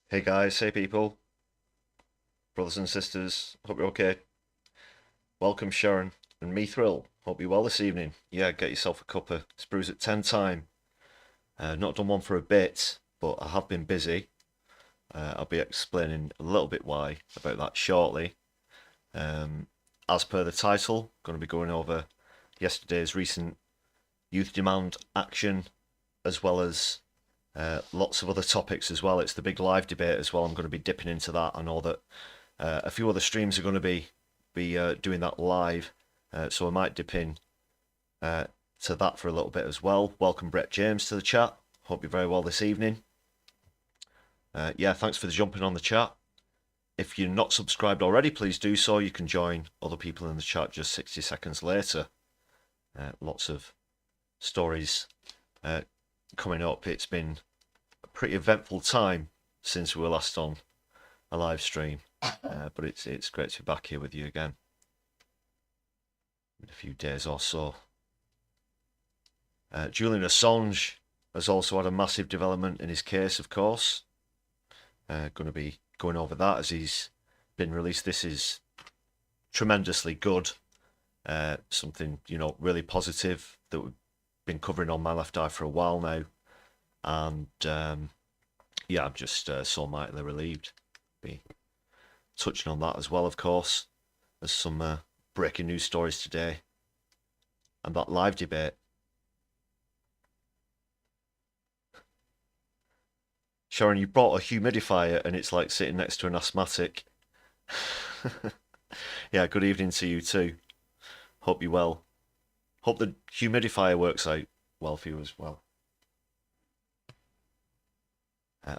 Hey guys, hey people, brothers and sisters, hope you're okay. Welcome Sharon and me Thrill. Hope you're well this evening. Yeah, get yourself a cuppa. It's Brews at 10 time. Not done one for a bit, but I have been busy. I'll be explaining a little bit why about that shortly. Um, as per the title, going to be going over yesterday's recent youth demand action, as well as lots of other topics as well. It's the big live debate as well. I'm going to be dipping into that. I know that a few other streams are going to be doing that live, so I might dip in to that for a little bit as well. Welcome Brett James to the chat. Hope you're very well this evening. Yeah, thanks for the jumping on the chat. If you're not subscribed already, please do so. You can join other people in the chat just 60 seconds later. Lots of stories coming up. It's been a pretty eventful time since we were last on a live stream, but it's great to be back here with you again in a few days or so. Julian Assange has also had a massive development in his case, of course. Going to be going over that as he's been released. This is tremendously good. Something, really positive that we've been covering on My Left Eye for a while now. And yeah, I'm just so mightily relieved. Be touching on that as well, of course. There's some breaking news stories today. And that live debate. Sharon, you brought a humidifier and it's like sitting next to an asthmatic. Yeah, good evening to you too. Hope you're well. Hope the humidifier works out well for you as well.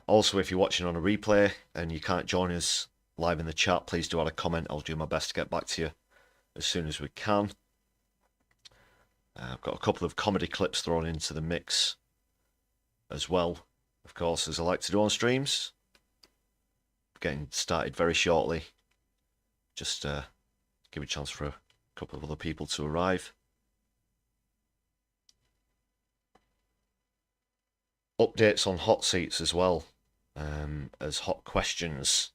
Also, if you're watching on a replay and you can't join us live in the chat, please do add a comment. I'll do my best to get back to you as soon as we can. I've got a couple of comedy clips thrown into the mix as well, of course, as I like to do on streams. Getting started very shortly. Just give a chance for a couple of other people to arrive. Updates on hot seats as well, as hot questions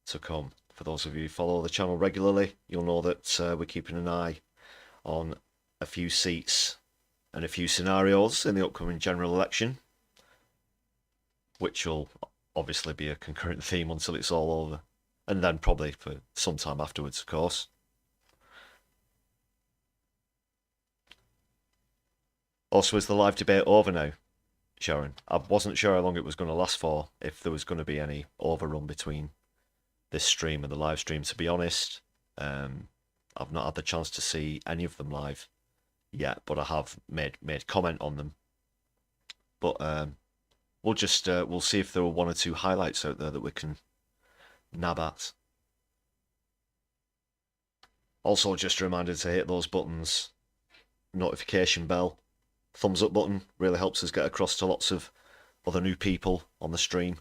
to come. For those of you who follow the channel regularly, you'll know that we're keeping an eye on a few seats and a few scenarios in the upcoming general election, which will obviously be a concurrent theme until it's all over, and then probably for some time afterwards, of course. Also, is the live debate over now, Sharon? I wasn't sure how long it was going to last for, if there was going to be any overrun between this stream and the live stream, to be honest. I've not had the chance to see any of them live yet, but I have made comment on them. But we'll see if there are one or two highlights out there that we can nab at. Also, just a reminder to hit those buttons, notification bell, thumbs up button, really helps us get across to lots of other new people on the stream.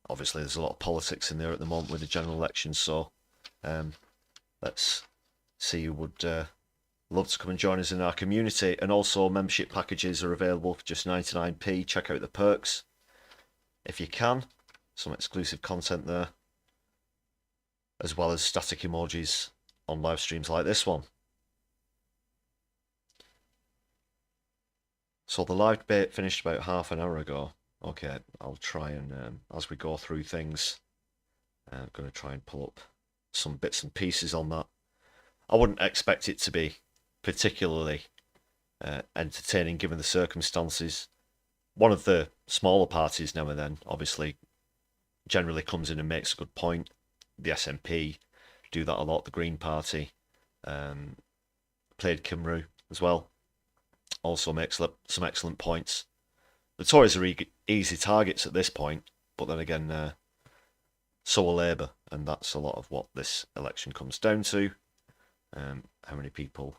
Obviously, there's a lot of politics in there at the moment with the general election, so let's see who would love to come and join us in our community. And also, membership packages are available for just 99p. Check out the perks if you can. Some exclusive content there, as well as static emojis on live streams like this one. So the live debate finished about half an hour ago. Okay, I'll try and, as we go through things, I'm going to try and pull up some bits and pieces on that. I wouldn't expect it to be particularly entertaining given the circumstances. One of the smaller parties now and then, obviously, generally comes in and makes a good point. The SNP do that a lot. The Green Party played Cymru as well. Also makes some excellent points. The Tories are easy targets at this point, but then again, so are Labour, and that's a lot of what this election comes down to. How many people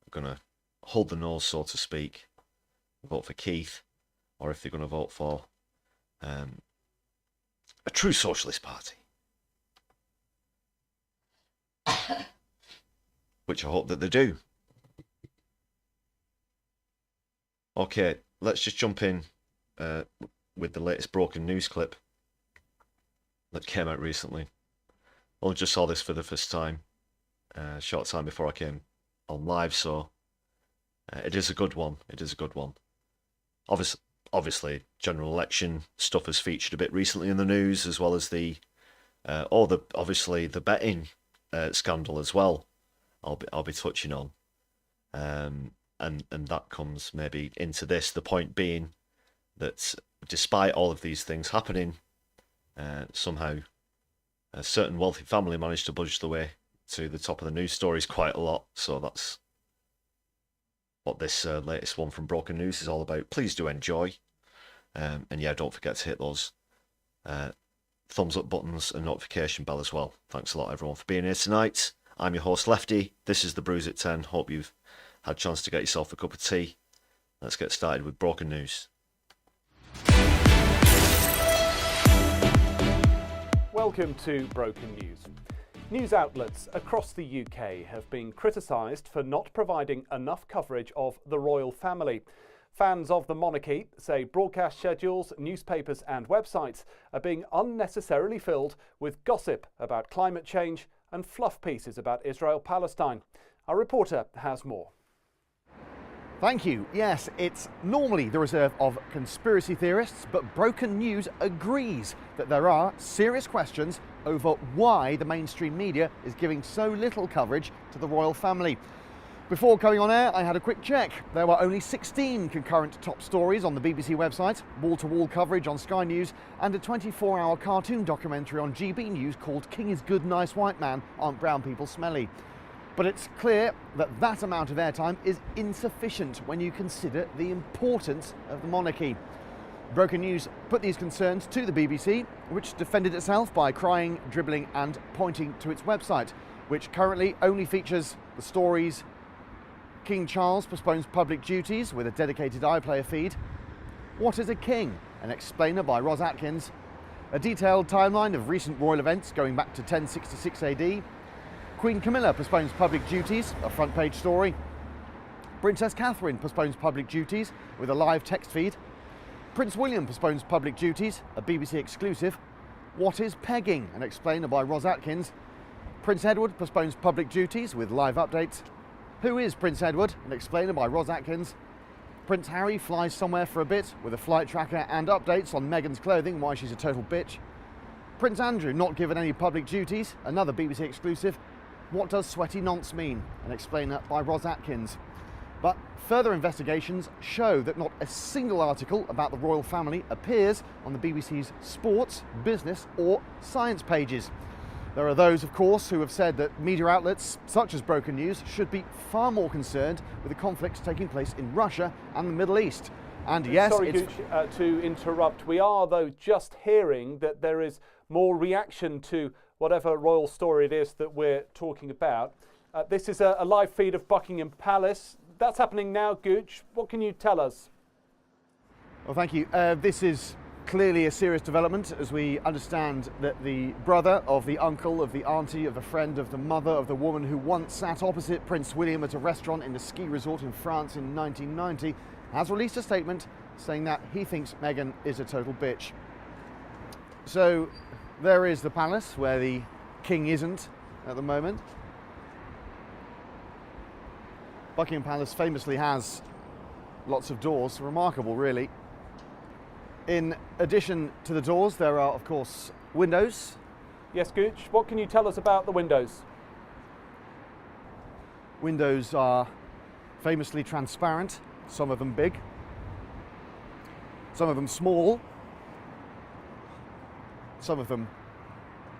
are going to hold the nose, so to speak, vote for Keith, or if they're going to vote for a true socialist party, which I hope that they do. Okay, let's just jump in with the latest broken news clip. that came out recently. Only just saw this for the first time, a short time before I came on live, so it is a good one. It is a good one. Obviously, general election stuff has featured a bit recently in the news, as well as the obviously the betting scandal as well. I'll be touching on, and that comes maybe into this. The point being that despite all of these things happening, somehow a certain wealthy family managed to budge the way to the top of the news stories quite a lot. So that's what this latest one from Broken News is all about. Please do enjoy. And yeah, don't forget to hit those thumbs up buttons and notification bell as well. Thanks a lot, everyone, for being here tonight. I'm your host, Lefty. This is the Brews at 10. Hope you've had a chance to get yourself a cup of tea. Let's get started with Broken News. Welcome to Broken News. News outlets across the UK have been criticised for not providing enough coverage of the royal family. Fans of the monarchy say broadcast schedules, newspapers and websites are being unnecessarily filled with gossip about climate change and fluff pieces about Israel-Palestine. Our reporter has more. Thank you. Yes, it's normally the reserve of conspiracy theorists, but Broken News agrees that there are serious questions over why the mainstream media is giving so little coverage to the royal family. Before going on air, I had a quick check. There were only 16 concurrent top stories on the BBC website, wall-to-wall coverage on Sky News, and a 24-hour cartoon documentary on GB News called King is Good, Nice White Man, Aren't Brown People Smelly? But it's clear that that amount of airtime is insufficient when you consider the importance of the monarchy. Broken News put these concerns to the BBC, which defended itself by crying, dribbling and pointing to its website, which currently only features the stories King Charles postpones public duties with a dedicated iPlayer feed, What is a King? An explainer by Ros Atkins, a detailed timeline of recent royal events going back to 1066 AD, Queen Camilla postpones public duties, a front page story, Princess Catherine postpones public duties with a live text feed, Prince William postpones public duties, a BBC exclusive, What is Pegging? An explainer by Ros Atkins, Prince Edward postpones public duties with live updates, Who is Prince Edward? An explainer by Ros Atkins, Prince Harry flies somewhere for a bit with a flight tracker and updates on Meghan's clothing, why she's a total bitch, Prince Andrew not given any public duties, another BBC exclusive, What does sweaty nonce mean? An explainer by Ros Atkins. But further investigations show that not a single article about the royal family appears on the BBC's sports, business or science pages. There are those, of course, who have said that media outlets such as Broken News should be far more concerned with the conflicts taking place in Russia and the Middle East. And yes, sorry, Gooch, to interrupt. We are, though, just hearing that there is more reaction to whatever royal story it is that we're talking about. This is a live feed of Buckingham Palace. That's happening now, Gooch. What can you tell us? Well, thank you. This is clearly a serious development, as we understand that the brother of the uncle, of the auntie, of the friend, of the mother, of the woman who once sat opposite Prince William at a restaurant in a ski resort in France in 1990 has released a statement saying that he thinks Meghan is a total bitch. So there is the palace where the king isn't at the moment. Buckingham Palace famously has lots of doors, remarkable really. In addition to the doors, there are, of course, windows. Yes, Gooch, what can you tell us about the windows? Windows are famously transparent, some of them big, some of them small, some of them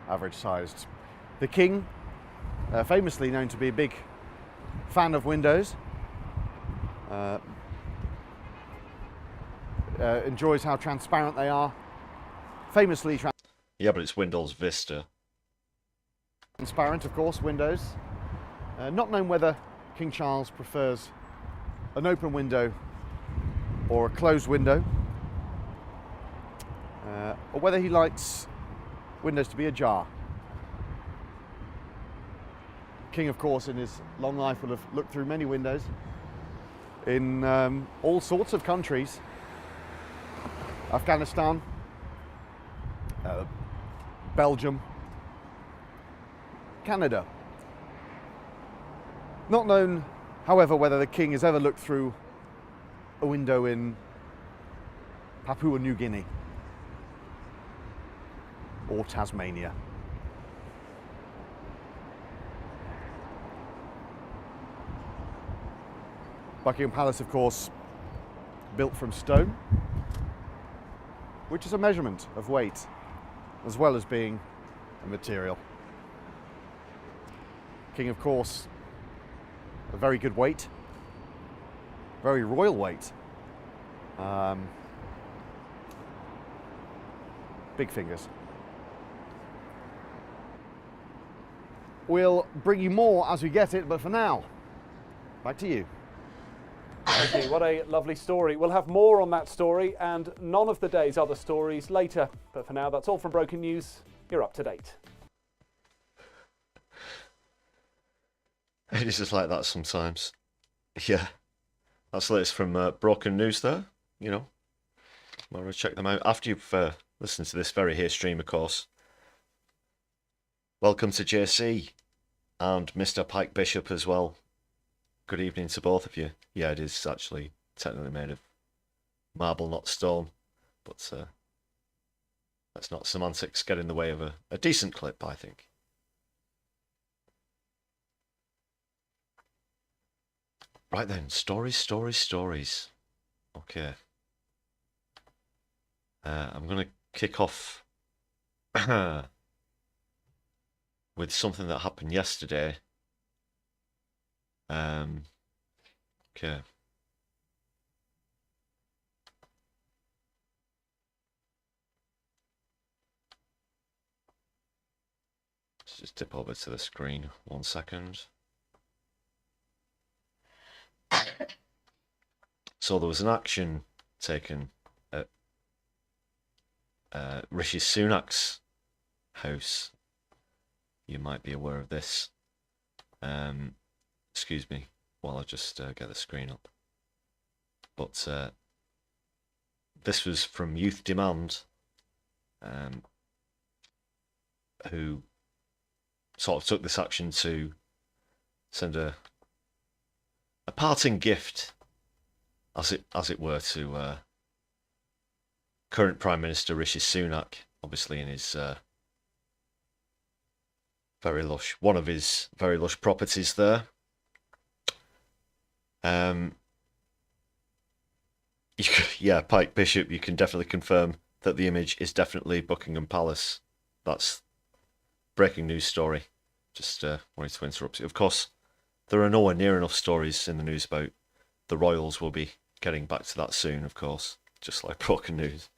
average sized. The king, famously known to be a big fan of windows, enjoys how transparent they are. Famously Yeah, but it's Windows Vista. transparent, of course, windows. Not known whether King Charles prefers an open window or a closed window, or whether he likes windows to be ajar. King, of course, in his long life will have looked through many windows in all sorts of countries. Afghanistan, Belgium, Canada. Not known, however, whether the king has ever looked through a window in Papua New Guinea or Tasmania. Buckingham Palace, of course, built from stone, which is a measurement of weight as well as being a material. King, of course, a very good weight, very royal weight. Big fingers. We'll bring you more as we get it, but for now, back to you. Thank you. What a lovely story. We'll have more on that story and none of the day's other stories later. But for now, that's all from Broken News. You're up to date. It is just like that sometimes. Yeah. That's the latest from Broken News there. You know, want to check them out after you've listened to this very here stream, of course. Welcome to JC and Mr. Pike Bishop as well. Good evening to both of you. Yeah, it is actually technically made of marble, not stone, but let's not semantics get in the way of a decent clip, I think. Right then, stories, stories, stories. Okay. I'm going to kick off with something that happened yesterday. Okay. Let's just dip over to the screen 1 second. So there was an action taken at Rishi Sunak's house. You might be aware of this. Excuse me while I just get the screen up. But this was from Youth Demand, who sort of took this action to send a parting gift, as it were, to current Prime Minister Rishi Sunak, obviously in his one of his very lush properties there. Yeah, Pike Bishop, you can definitely confirm that the image is definitely Buckingham Palace. That's breaking news story. Just wanted to interrupt you. Of course, there are nowhere near enough stories in the news about the royals. We'll be getting back to that soon, of course, just like broken news.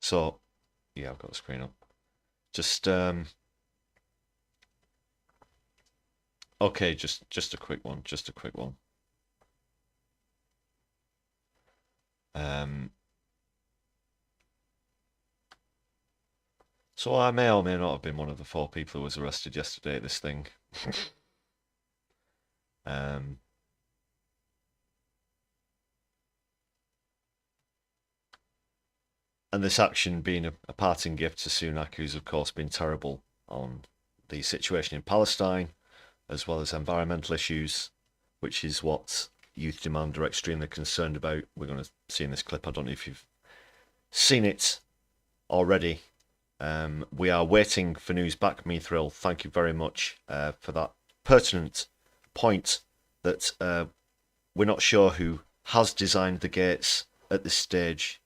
So, yeah, I've got the screen up. Just okay, just a quick one, So I may or may not have been one of the 4 people who was arrested yesterday at this thing. And this action being a parting gift to Sunak, who's of course been terrible on the situation in Palestine, as well as environmental issues, which is what Youth Demand are extremely concerned about. We're going to see in this clip. I don't know if you've seen it already. We are waiting for news back, Mithril. Thank you very much for that pertinent point that we're not sure who has designed the gates at this stage.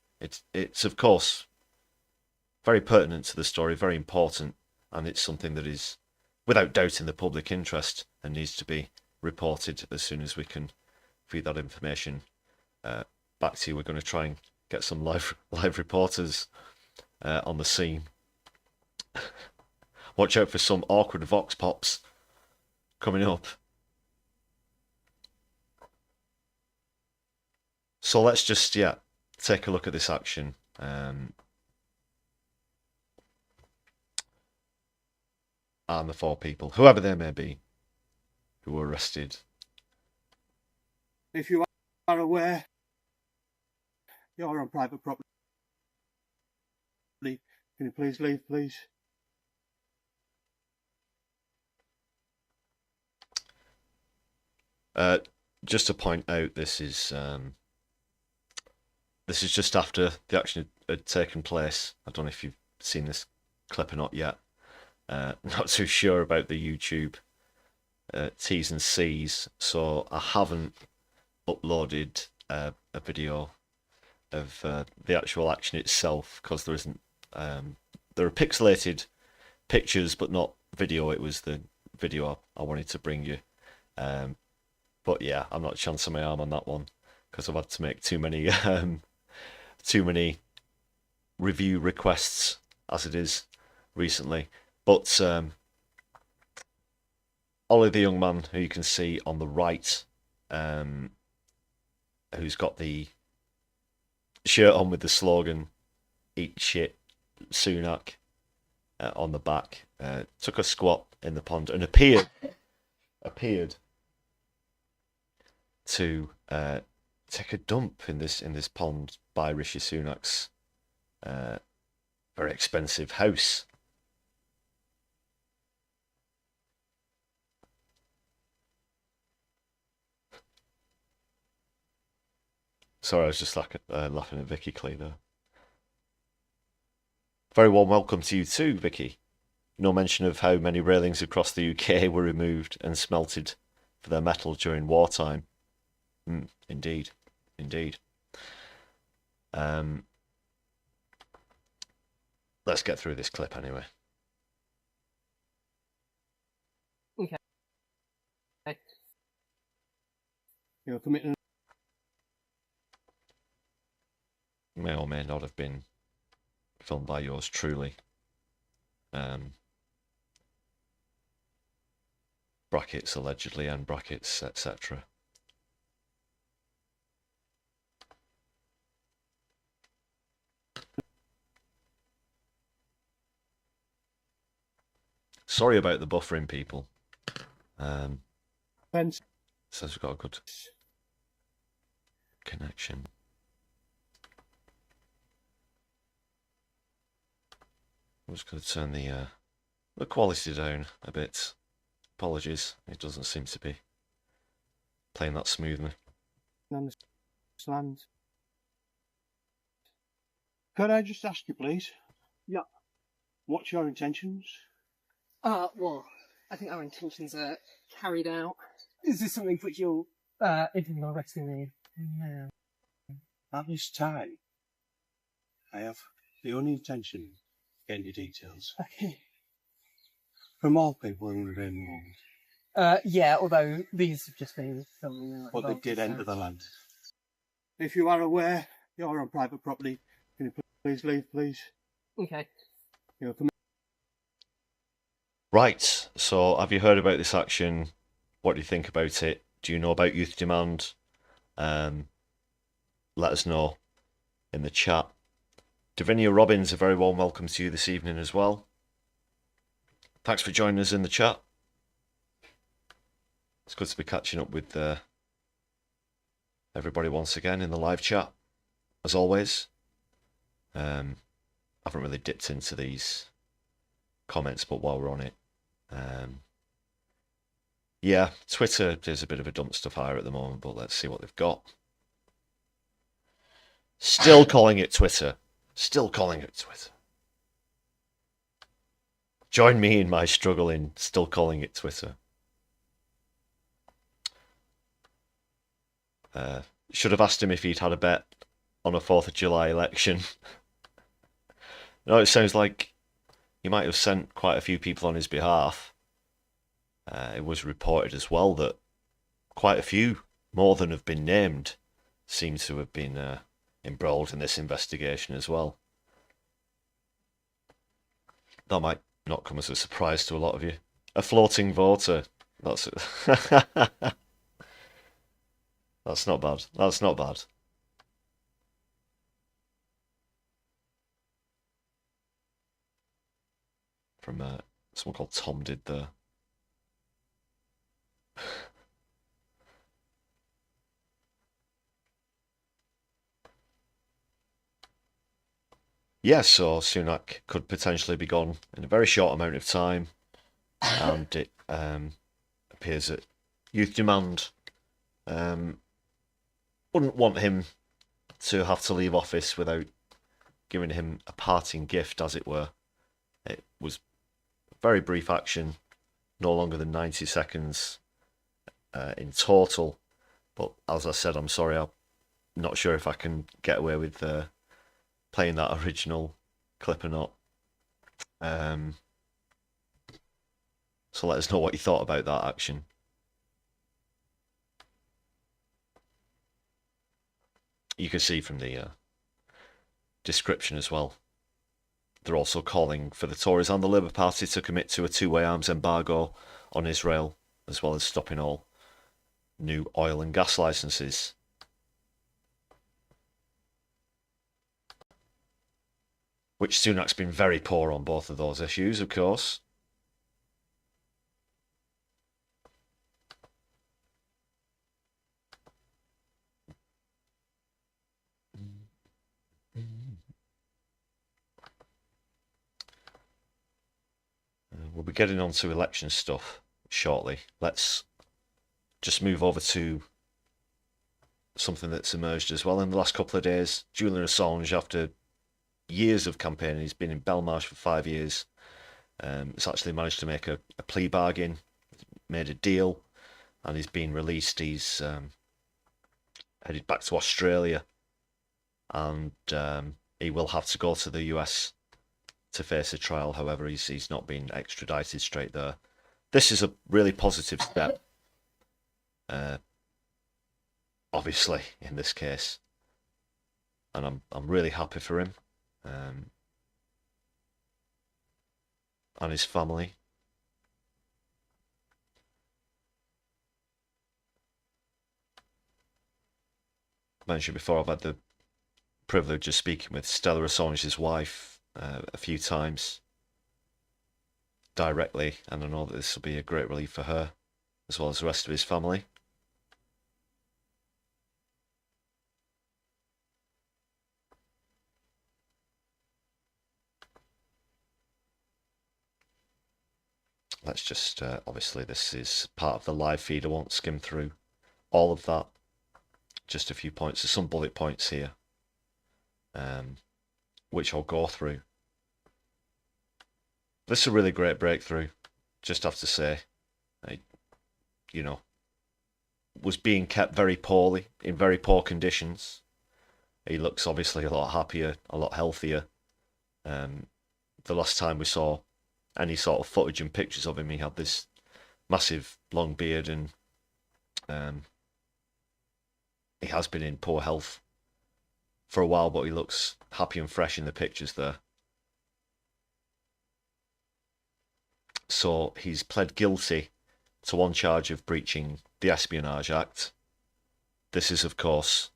It's of course very pertinent to the story, very important, and it's something that is without doubt in the public interest and needs to be reported as soon as we can feed that information back to you. We're going to try and get some live reporters on the scene. Watch out for some awkward vox pops coming up. So let's just take a look at this action. and the 4 people, whoever they may be, who were arrested. If you are aware, you're on private property. Can you please leave, please? Just to point out, this is just after the action had taken place. I don't know if you've seen this clip or not yet. Not too sure about the YouTube T's and C's, so I haven't uploaded a video of the actual action itself, because there isn't. There are pixelated pictures, but not video. It was the video I wanted to bring you. But yeah, I'm not chancing my arm on that one, because I've had to make too many review requests as it is recently. But Ollie, the young man who you can see on the right, who's got the shirt on with the slogan "Eat shit, Sunak" on the back, took a squat in the pond and appeared to take a dump in this pond by Rishi Sunak's very expensive house. Sorry, I was just laughing at Vicky Clee there. Very warm welcome to you too, Vicky. No mention of how many railings across the UK were removed and smelted for their metal during wartime. Indeed. Let's get through this clip anyway. Okay. You're committing. May or may not have been filmed by yours truly. Brackets allegedly, and brackets, etc. Sorry about the buffering, people. Says we've got a good connection. I'm just going to turn the quality down a bit. Apologies, it doesn't seem to be playing that smoothly. Understand. Could I just ask you, please? Yeah. What's your intentions? Well, I think our intentions are carried out. Is this something which you're intending on arresting me? No. At this time, I have the only intention of getting your details. Okay. From all people who were involved. Yeah, although these have just been filming. But they did enter the land. If you are aware, you're on private property. Can you please leave, please? Okay. You're Right, so have you heard about this action? What do you think about it? Do you know about Youth Demand? Let us know in the chat. Davinia Robbins, a very warm welcome to you this evening as well. Thanks for joining us in the chat. It's good to be catching up with everybody once again in the live chat, as always. I haven't really dipped into these comments, but while we're on it, yeah, Twitter is a bit of a dumpster fire at the moment, but let's see what they've got. Still calling it Twitter. Still calling it Twitter. Join me in my struggle in still calling it Twitter. Should have asked him if he'd had a bet on a 4th of July election. No, it sounds like he might have sent quite a few people on his behalf. It was reported as well that quite a few, more than have been named, seem to have been embroiled in this investigation as well. That might not come as a surprise to a lot of you. A floating voter. That's it. That's not bad. That's not bad. From Someone called Tom did there. Yeah, so Sunak could potentially be gone in a very short amount of time, and it appears that Youth Demand wouldn't want him to have to leave office without giving him a parting gift, as it were. It was very brief action, no longer than 90 seconds in total. But as I said, I'm sorry, I'm not sure if I can get away with playing that original clip or not. So let us know what you thought about that action. You can see from the description as well, they're also calling for the Tories and the Labour Party to commit to a two-way arms embargo on Israel, as well as stopping all new oil and gas licences. Which Sunak's been very poor on both of those issues, of course. We'll be getting on to election stuff shortly. Let's just move over to something that's emerged as well in the last couple of days. Julian Assange, after years of campaigning, he's been in Belmarsh for 5 years. He's actually managed to make a plea bargain, made a deal, and he's been released. He's headed back to Australia, and he will have to go to the US to face a trial. However, he's not been extradited straight there. This is a really positive step, obviously, in this case, and I'm really happy for him and his family. I mentioned before, I've had the privilege of speaking with Stella Assange's wife a few times directly, and I know that this will be a great relief for her as well as the rest of his family. Let's just, obviously this is part of the live feed, I won't skim through all of that, just a few points. There's some bullet points here which I'll go through. This is a really great breakthrough, just have to say. You know, was being kept very poorly, in very poor conditions. He looks obviously a lot happier, a lot healthier. The last time we saw any sort of footage and pictures of him, he had this massive long beard, and he has been in poor health for a while, but he looks happy and fresh in the pictures there. So he's pled guilty to one charge of breaching the Espionage Act. This is, of course,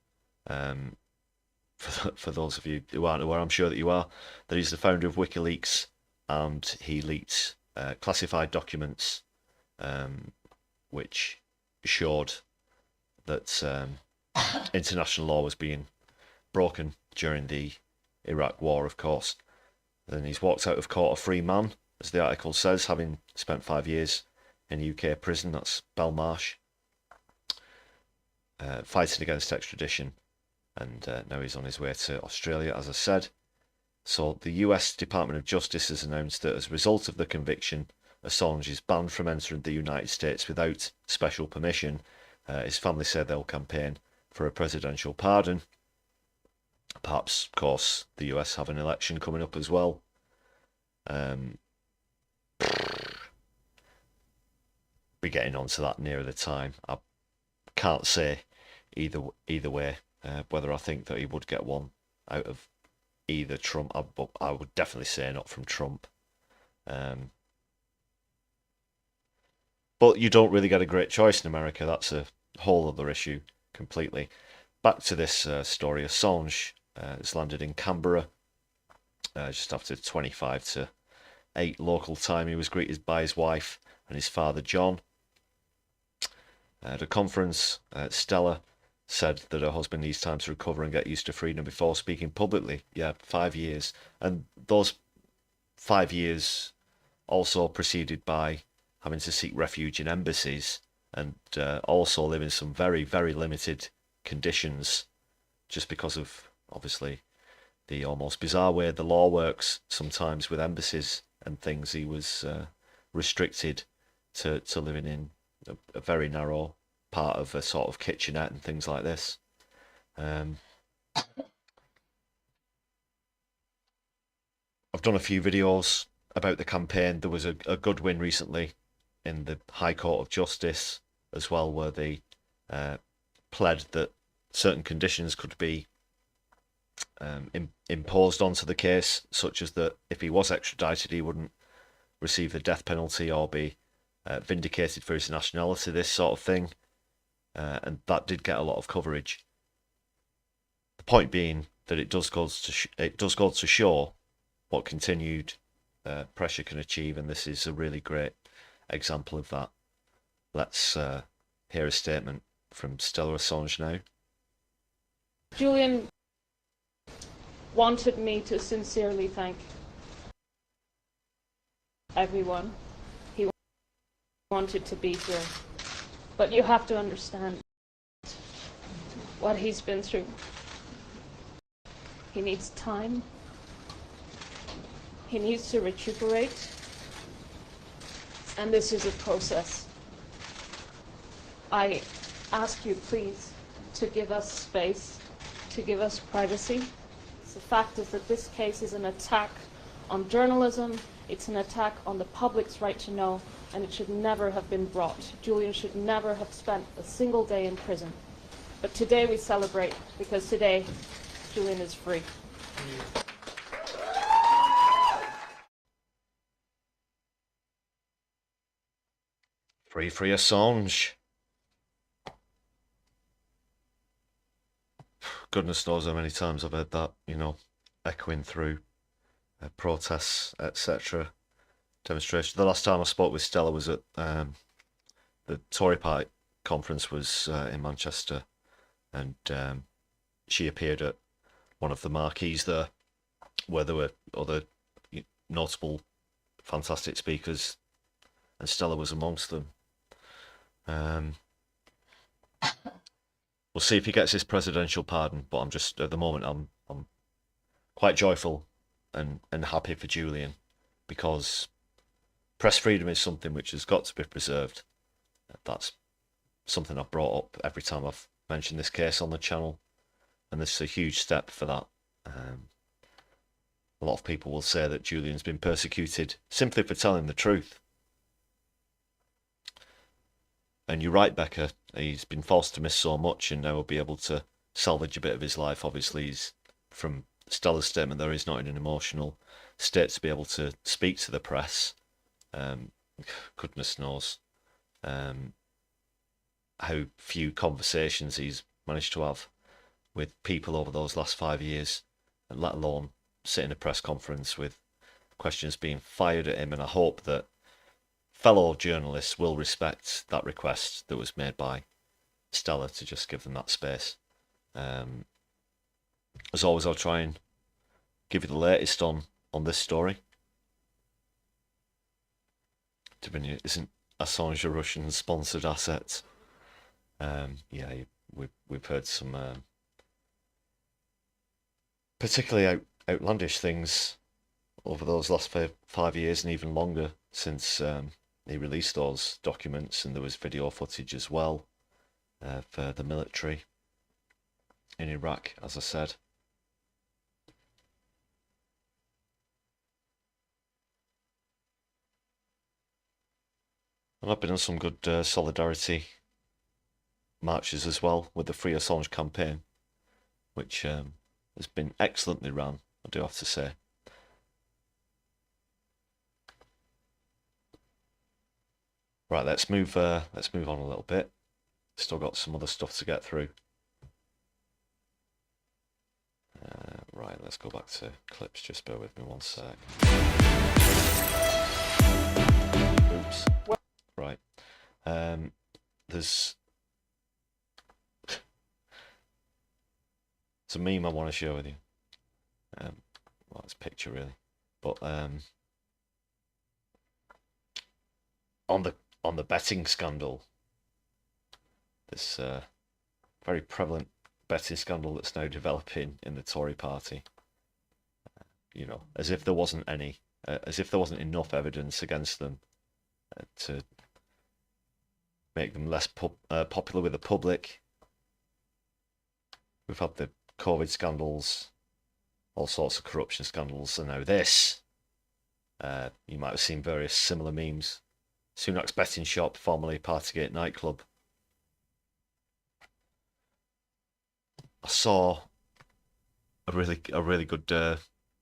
for those of you who aren't aware, I'm sure that you are, that he's the founder of WikiLeaks, and he leaked classified documents which showed that international law was being broken during the Iraq War, of course. Then he's walked out of court a free man, as the article says, having spent 5 years in a UK prison, that's Belmarsh, fighting against extradition, and now he's on his way to Australia, as I said. So the US Department of Justice has announced that as a result of the conviction, Assange is banned from entering the United States without special permission. His family said they'll campaign for a presidential pardon. Perhaps, of course, the US have an election coming up as well. Be getting onto that nearer the time. I can't say either way whether I think that he would get one out of either Trump. I would definitely say not from Trump. But you don't really get a great choice in America. That's a whole other issue completely. Back to this story. Assange has landed in Canberra just after 25 to 8 local time, he was greeted by his wife and his father, John. At a conference, Stella said that her husband needs time to recover and get used to freedom before speaking publicly. Yeah, 5 years. And those 5 years also preceded by having to seek refuge in embassies and also live in some very, very limited conditions, just because of, obviously, the almost bizarre way the law works sometimes with embassies and things. He was restricted to living in a very narrow part of a sort of kitchenette and things like this. I've done a few videos about the campaign. There was a good win recently in the High Court of Justice as well, where they pled that certain conditions could be imposed onto the case, such as that if he was extradited, he wouldn't receive the death penalty or be vindicated for his nationality, this sort of thing. And that did get a lot of coverage. The point being that it does go to show what continued pressure can achieve, and this is a really great example of that. Let's hear a statement from Stella Assange now. Julian wanted me to sincerely thank everyone. He wanted to be here. But you have to understand what he's been through. He needs time. He needs to recuperate. And this is a process. I ask you, please, to give us space, to give us privacy. The fact is that this case is an attack on journalism. It's an attack on the public's right to know, and it should never have been brought. Julian should never have spent a single day in prison. But today we celebrate, because today Julian is free. Free Assange. Goodness knows how many times I've heard that, you know, echoing through protests, etc. Demonstration. The last time I spoke with Stella was at the Tory Party conference was in Manchester, and she appeared at one of the marquees there, where there were other notable, fantastic speakers, and Stella was amongst them. We'll see if he gets his presidential pardon, but I'm just, at the moment, I'm quite joyful and happy for Julian, because press freedom is something which has got to be preserved. That's something I've brought up every time I've mentioned this case on the channel, and this is a huge step for that. A lot of people will say that Julian's been persecuted simply for telling the truth. And you're right, Becca, he's been forced to miss so much, and now will be able to salvage a bit of his life. Obviously, he's, from Stella's statement there, he's not in an emotional state to be able to speak to the press. Goodness knows how few conversations he's managed to have with people over those last 5 years, and let alone sit in a press conference with questions being fired at him. And I hope that fellow journalists will respect that request that was made by Stella, to just give them that space. As always, I'll try and give you the latest on this story. Isn't Assange a Russian-sponsored asset? Yeah, we've heard some particularly outlandish things over those last 5 years, and even longer, since he released those documents, and there was video footage as well for the military in Iraq, as I said. And I've been on some good solidarity marches as well with the Free Assange campaign, which has been excellently run, I do have to say. Right, let's move on a little bit. Still got some other stuff to get through. Right, let's go back to clips. Just bear with me one sec. Oops. Right. There's a meme I want to share with you. Well, it's a picture really, but on the betting scandal, this very prevalent betting scandal that's now developing in the Tory party. You know, as if there wasn't enough evidence against them to make them less popular with the public. We've had the COVID scandals, all sorts of corruption scandals, and now this. You might have seen various similar memes. Sunak's betting shop, formerly Partygate nightclub. I saw a really good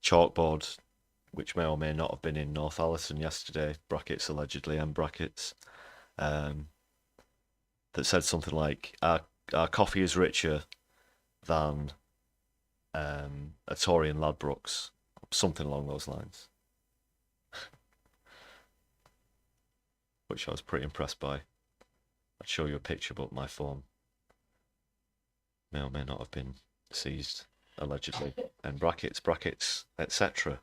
chalkboard, which may or may not have been in Northallerton yesterday, brackets allegedly, and brackets, that said something like, our coffee is richer than a Tory in Ladbrokes, something along those lines. Which I was pretty impressed by. I'd show you a picture, but my phone may or may not have been seized, allegedly, and brackets, etc.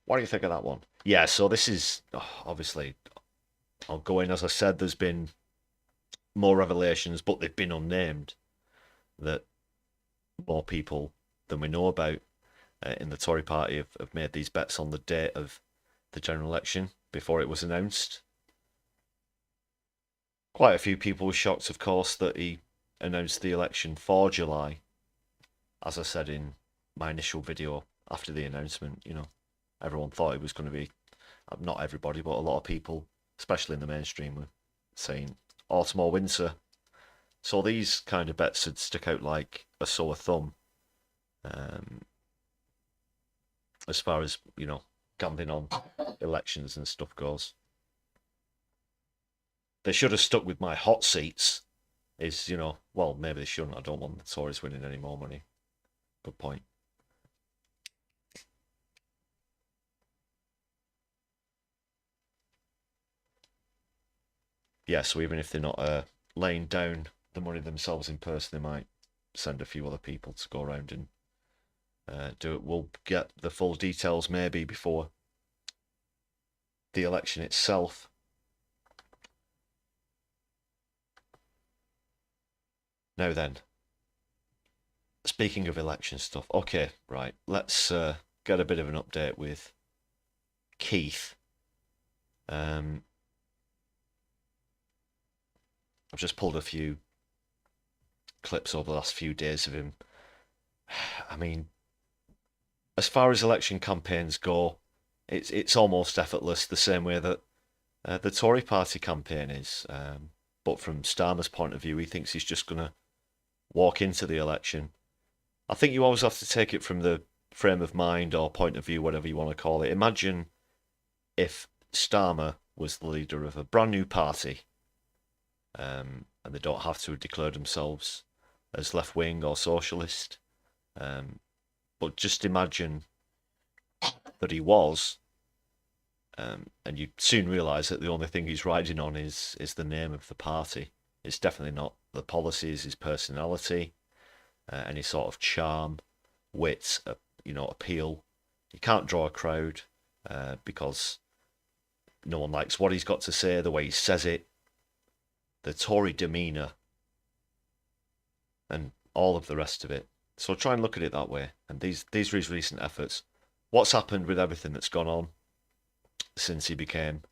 What do you think of that one? Yeah, so this is, obviously, I'll go in, as I said, there's been more revelations, but they've been unnamed, that more people than we know about in the Tory party have made these bets on the date of the general election before it was announced. Quite a few people were shocked, of course, that he announced the election for July. As I said in my initial video after the announcement, you know, everyone thought it was going to be, not everybody, but a lot of people, especially in the mainstream, were saying autumn or winter. So these kind of bets would stick out like a sore thumb. As far as, you know, gambling on elections and stuff goes. They should have stuck with my hot seats. Is, you know, well, maybe they shouldn't. I don't want the Tories winning any more money. Good point. Yeah, so even if they're not laying down the money themselves in person, they might send a few other people to go around and do it. We'll get the full details maybe before the election itself. Now then, speaking of election stuff, okay, right, let's get a bit of an update with Keith. I've just pulled a few clips over the last few days of him. I mean, as far as election campaigns go, it's almost effortless, the same way that the Tory party campaign is. But from Starmer's point of view, he thinks he's just going to walk into the election. I think you always have to take it from the frame of mind or point of view, whatever you want to call it. Imagine if Starmer was the leader of a brand new party, and they don't have to declare themselves as left-wing or socialist. But just imagine that he was, and you soon realise that the only thing he's riding on is the name of the party. It's definitely not the policies, his personality, any sort of charm, wit, appeal. You can't draw a crowd because no one likes what he's got to say, the way he says it, the Tory demeanour, and all of the rest of it. So try and look at it that way. And these are his recent efforts. What's happened with everything that's gone on since he became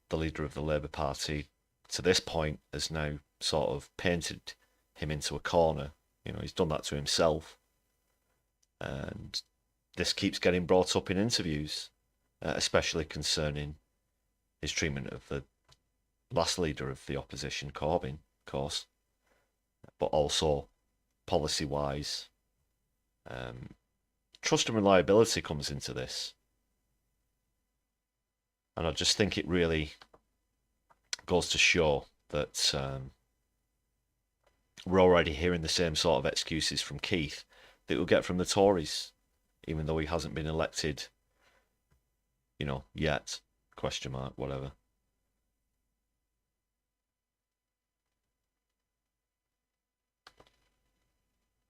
the leader of the Labour Party to this point has now sort of painted him into a corner. You know, he's done that to himself. And this keeps getting brought up in interviews, especially concerning his treatment of the last leader of the opposition, Corbyn, of course, but also policy-wise. Trust and reliability comes into this. And I just think it really goes to show that we're already hearing the same sort of excuses from Keith that we'll get from the Tories, even though he hasn't been elected, yet, question mark, whatever.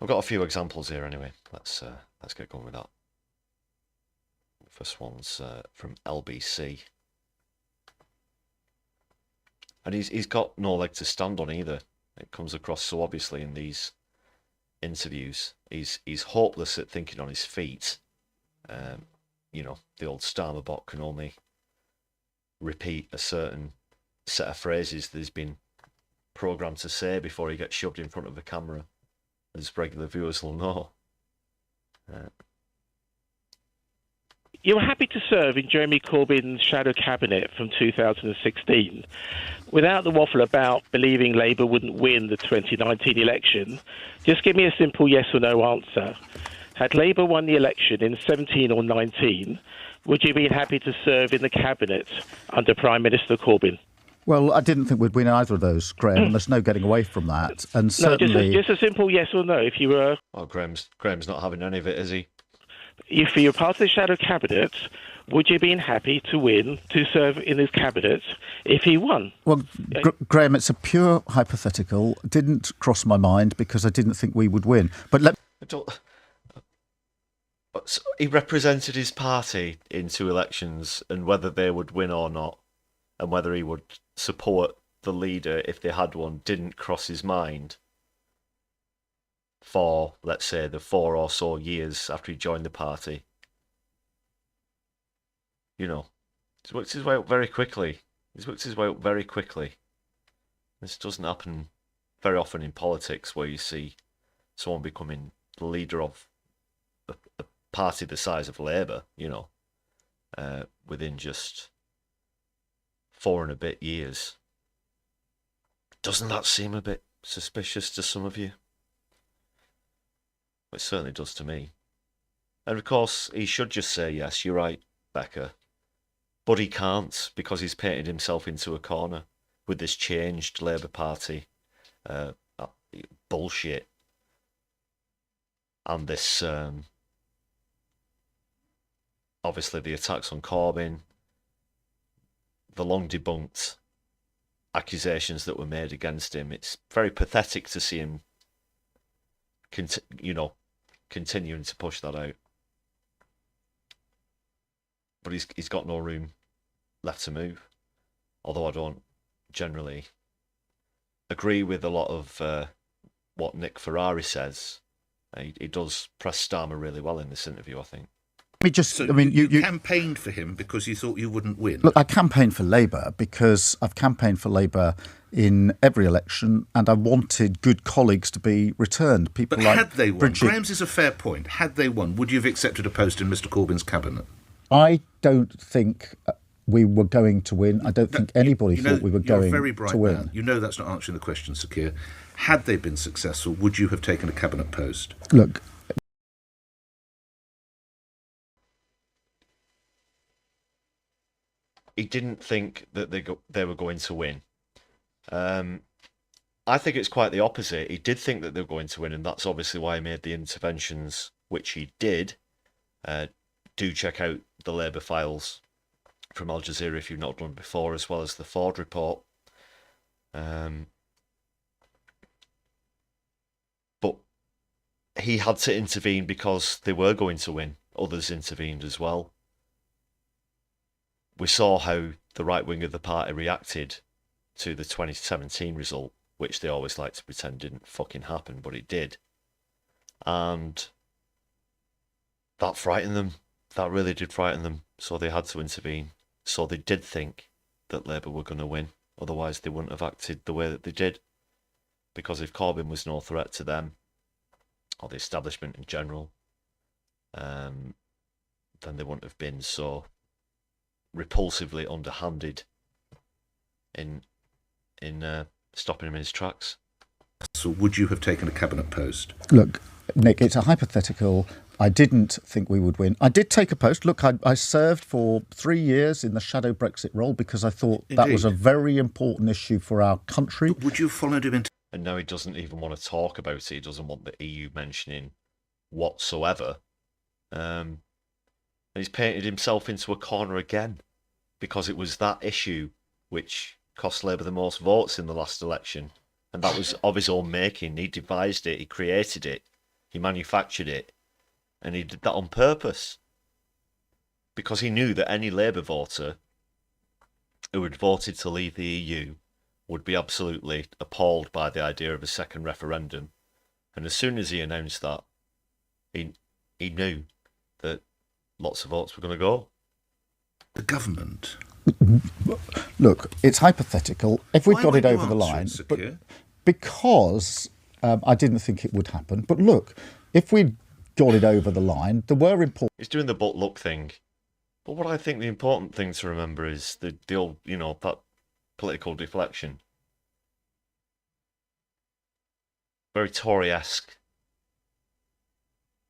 I've got a few examples here anyway. Let's get going with that. First one's from LBC. And he's got no leg to stand on either. It comes across so obviously in these interviews. He's hopeless at thinking on his feet. The old Starmer bot can only repeat a certain set of phrases that he's been programmed to say before he gets shoved in front of a camera, as regular viewers will know. You were happy to serve in Jeremy Corbyn's shadow cabinet from 2016 without the waffle about believing Labour wouldn't win the 2019 election. Just give me a simple yes or no answer. Had Labour won the election in 17 or 19, would you have been happy to serve in the cabinet under Prime Minister Corbyn? Well, I didn't think we'd win either of those, Graham, and there's no getting away from that. And certainly... No, just a simple yes or no. If you were... Oh, Graham's not having any of it, is he? If you're part of the shadow cabinet, would you have been happy to serve in his cabinet if he won? Well, Graham, it's a pure hypothetical. It didn't cross my mind because I didn't think we would win. But he represented his party in 2 elections, and whether they would win or not, and whether he would support the leader if they had one, didn't cross his mind for, let's say, the 4 or so years after he joined the party. He's worked his way up very quickly. This doesn't happen very often in politics, where you see someone becoming the leader of a party the size of Labour, within just 4 and a bit years. Doesn't that seem a bit suspicious to some of you? It certainly does to me. And of course, he should just say, yes, you're right, Becca. But he can't, because he's painted himself into a corner with this changed Labour Party bullshit. And this, obviously, the attacks on Corbyn, the long debunked accusations that were made against him. It's very pathetic to see him continuing to push that out. But he's got no room left to move. Although I don't generally agree with a lot of what Nick Ferrari says. He does press Starmer really well in this interview, I think. You campaigned for him because you thought you wouldn't win. Look, I campaigned for Labour because I've campaigned for Labour in every election, and I wanted good colleagues to be returned. But had they won, Graham's is a fair point. Had they won, would you have accepted a post in Mr Corbyn's cabinet? I don't think we were going to win. I don't think anybody thought we were going very bright to win. Man. You know that's not answering the question, Sir Keir. Had they been successful, would you have taken a cabinet post? Look, he didn't think that they were going to win. I think it's quite the opposite. He did think that they were going to win, and that's obviously why he made the interventions which he did. Do check out the Labour files from Al Jazeera if you've not done before, as well as the Ford report. But he had to intervene because they were going to win. Others intervened as well. We saw how the right wing of the party reacted to the 2017 result, which they always like to pretend didn't fucking happen, but it did. And that frightened them. That really did frighten them. So they had to intervene. So they did think that Labour were going to win. Otherwise, they wouldn't have acted the way that they did. Because if Corbyn was no threat to them, or the establishment in general, then they wouldn't have been so repulsively underhanded in stopping him in his tracks. So would you have taken a cabinet post? Look, Nick, it's a hypothetical. I didn't think we would win. I did take a post. Look, I served for 3 years in the shadow Brexit role because I thought that was a very important issue for our country. But would you have followed him into... and now he doesn't even want to talk about it. He doesn't want the EU mentioning whatsoever. And he's painted himself into a corner again, because it was that issue which cost Labour the most votes in the last election, and that was of his own making. He devised it, he created it, he manufactured it, and he did that on purpose, because he knew that any Labour voter who had voted to leave the EU would be absolutely appalled by the idea of a second referendum. And as soon as he announced that, he knew that lots of votes were going to go. The government. Look, it's hypothetical. If we Why got it won't you over the answer line, it, but Sakir? because I didn't think it would happen. But look, if we got it over the line, there were important. He's doing the but look thing. But what I think the important thing to remember is the old, that political deflection. Very Tory-esque.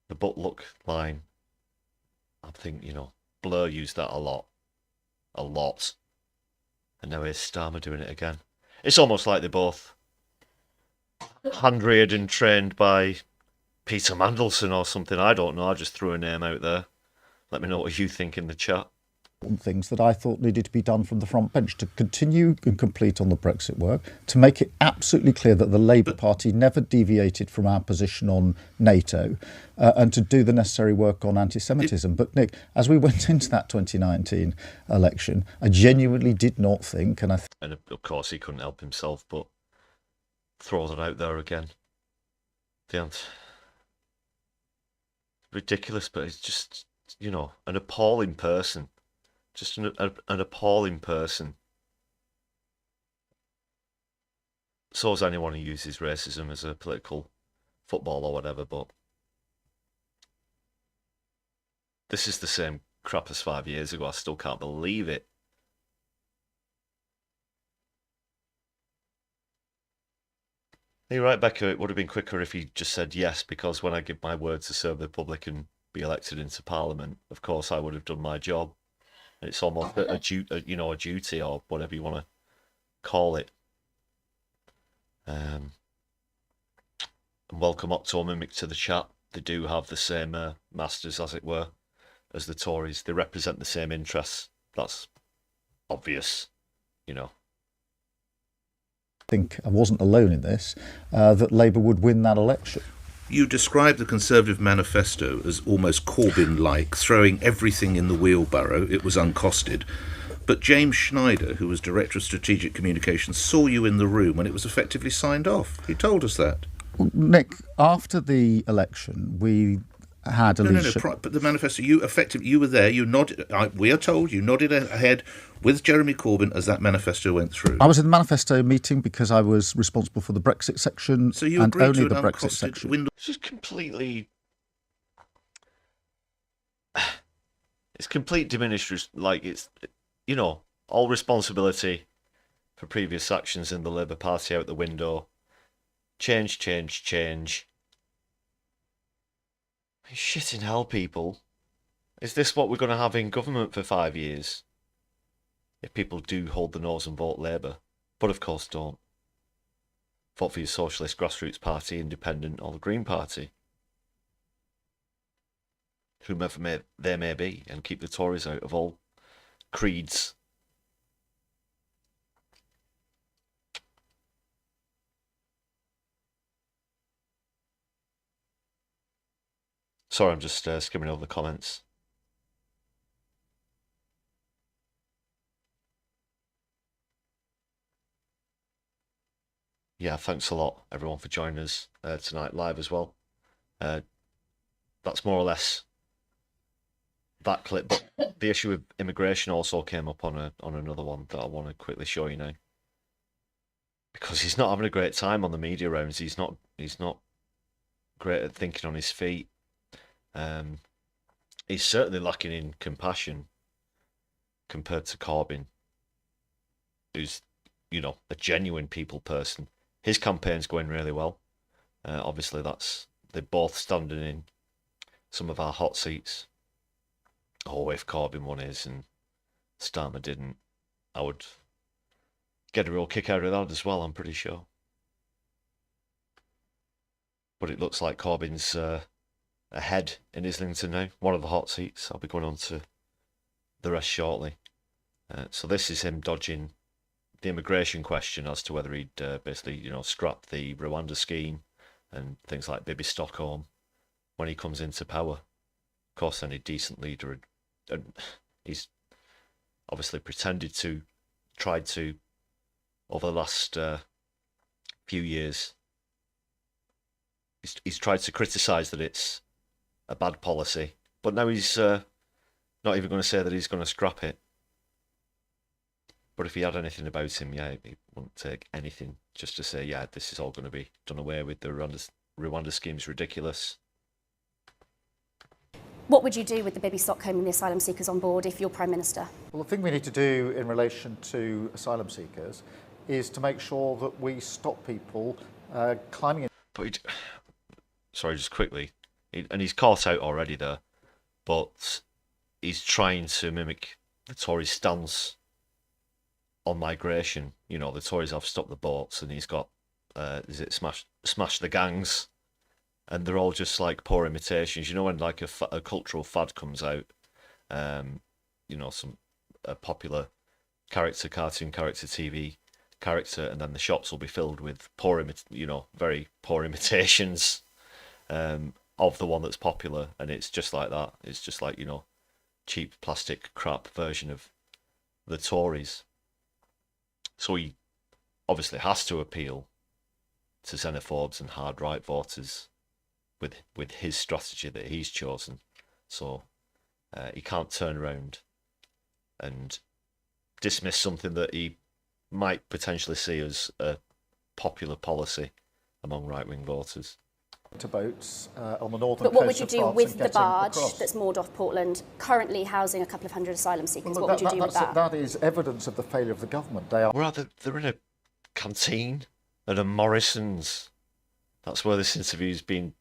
The but look line. I think, Blur used that a lot. A lot. And now here's Starmer doing it again. It's almost like they're both hand-reared and trained by Peter Mandelson or something. I don't know. I just threw a name out there. Let me know what you think in the chat. Things that I thought needed to be done from the front bench to continue and complete on the Brexit work, to make it absolutely clear that the Labour Party never deviated from our position on NATO, and to do the necessary work on anti-Semitism. But Nick, as we went into that 2019 election, I genuinely did not think, and of course he couldn't help himself, but throws it out there again. Ridiculous, but it's just, an appalling person. Just an appalling person. So is anyone who uses racism as a political football or whatever, but this is the same crap as 5 years ago. I still can't believe it. You're right, Becca. It would have been quicker if he just said yes, because when I give my word to serve the public and be elected into Parliament, of course I would have done my job. It's almost a duty or whatever you want to call it. And welcome Octomimic to the chat. They do have the same masters, as it were, as the Tories. They represent the same interests. That's obvious, I think I wasn't alone in this, that Labour would win that election. You described the Conservative manifesto as almost Corbyn-like, throwing everything in the wheelbarrow. It was uncosted. But James Schneider, who was Director of Strategic Communications, saw you in the room when it was effectively signed off. He told us that. Nick, after the election, we had a leadership... But the manifesto, you were there, you nodded, we are told, you nodded ahead with Jeremy Corbyn as that manifesto went through. I was in the manifesto meeting because I was responsible for the Brexit section, so you and agreed only to the an Brexit section. It's just completely... It's complete diminished, it's, all responsibility for previous actions in the Labour Party out the window. Change. Shit in hell, people. Is this what we're going to have in government for 5 years? If people do hold the nose and vote Labour. But of course don't. Vote for your Socialist Grassroots Party, Independent or the Green Party. Whomever they may be, and keep the Tories out of all creeds. Sorry, I'm just skimming over the comments. Yeah, thanks a lot, everyone, for joining us tonight live as well. That's more or less that clip, but the issue of immigration also came up on another one that I want to quickly show you now. Because he's not having a great time on the media rounds. He's not great at thinking on his feet. He's certainly lacking in compassion compared to Corbyn, who's, a genuine people person. His campaign's going really well. Obviously, they're both standing in some of our hot seats. Oh, if Corbyn won his and Starmer didn't, I would get a real kick out of that as well, I'm pretty sure. But it looks like Corbyn's ahead in Islington now, one of the hot seats. I'll be going on to the rest shortly. So this is him dodging the immigration question as to whether he'd basically, scrap the Rwanda scheme and things like Bibi Stockholm when he comes into power. Of course, any decent leader, and he's obviously tried to, over the last few years, he's tried to criticise that it's a bad policy, but now he's not even going to say that he's going to scrap it. But if he had anything about him, he wouldn't take anything just to say, this is all going to be done away with. The Rwanda scheme's ridiculous. What would you do with the Bibi Stockholm and the asylum seekers on board if you're Prime Minister? Well, the thing we need to do in relation to asylum seekers is to make sure that we stop people climbing in. But sorry, just quickly, and he's caught out already there, but he's trying to mimic the Tory stance on migration. The Tories have stopped the boats, and he's got, smash the gangs, and they're all just like poor imitations. When like a cultural fad comes out, a popular cartoon character, TV character, and then the shops will be filled with very poor imitations of the one that's popular, and it's just like that. It's just like, cheap plastic crap version of the Tories. So he obviously has to appeal to xenophobes and hard right voters with his strategy that he's chosen. So he can't turn around and dismiss something that he might potentially see as a popular policy among right-wing voters. To boats on the northern But what would coast you of do France with and the getting barge across. that's moored off Portland, currently housing a couple of hundred asylum seekers? Well, what would you do with that? That is evidence of the failure of the government. They are. Well, they're in a canteen at a Morrison's. That's where this interview's been,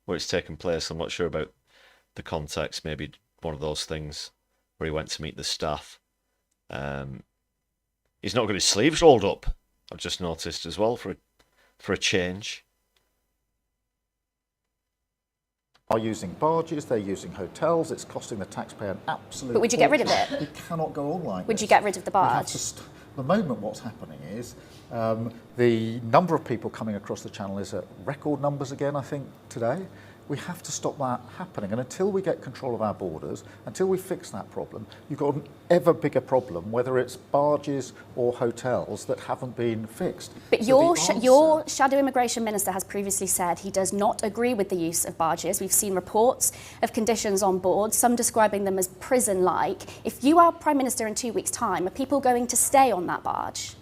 where it's taken place. I'm not sure about the context. Maybe one of those things where he went to meet the staff. He's not got his sleeves rolled up, I've just noticed as well, for a change. Are using barges, they're using hotels, it's costing the taxpayer an absolute But would you get rid of it? It cannot go on like Would this. you get rid of the We have barge? to the moment what's happening is the number of people coming across the channel is at record numbers again, I think, today. We have to stop that happening. And until we get control of our borders, until we fix that problem, you've got an ever bigger problem, whether it's barges or hotels that haven't been fixed. But So your shadow immigration minister has previously said he does not agree with the use of barges. We've seen reports of conditions on board, some describing them as prison-like. If you are Prime Minister in 2 weeks' time, are people going to stay on that barge?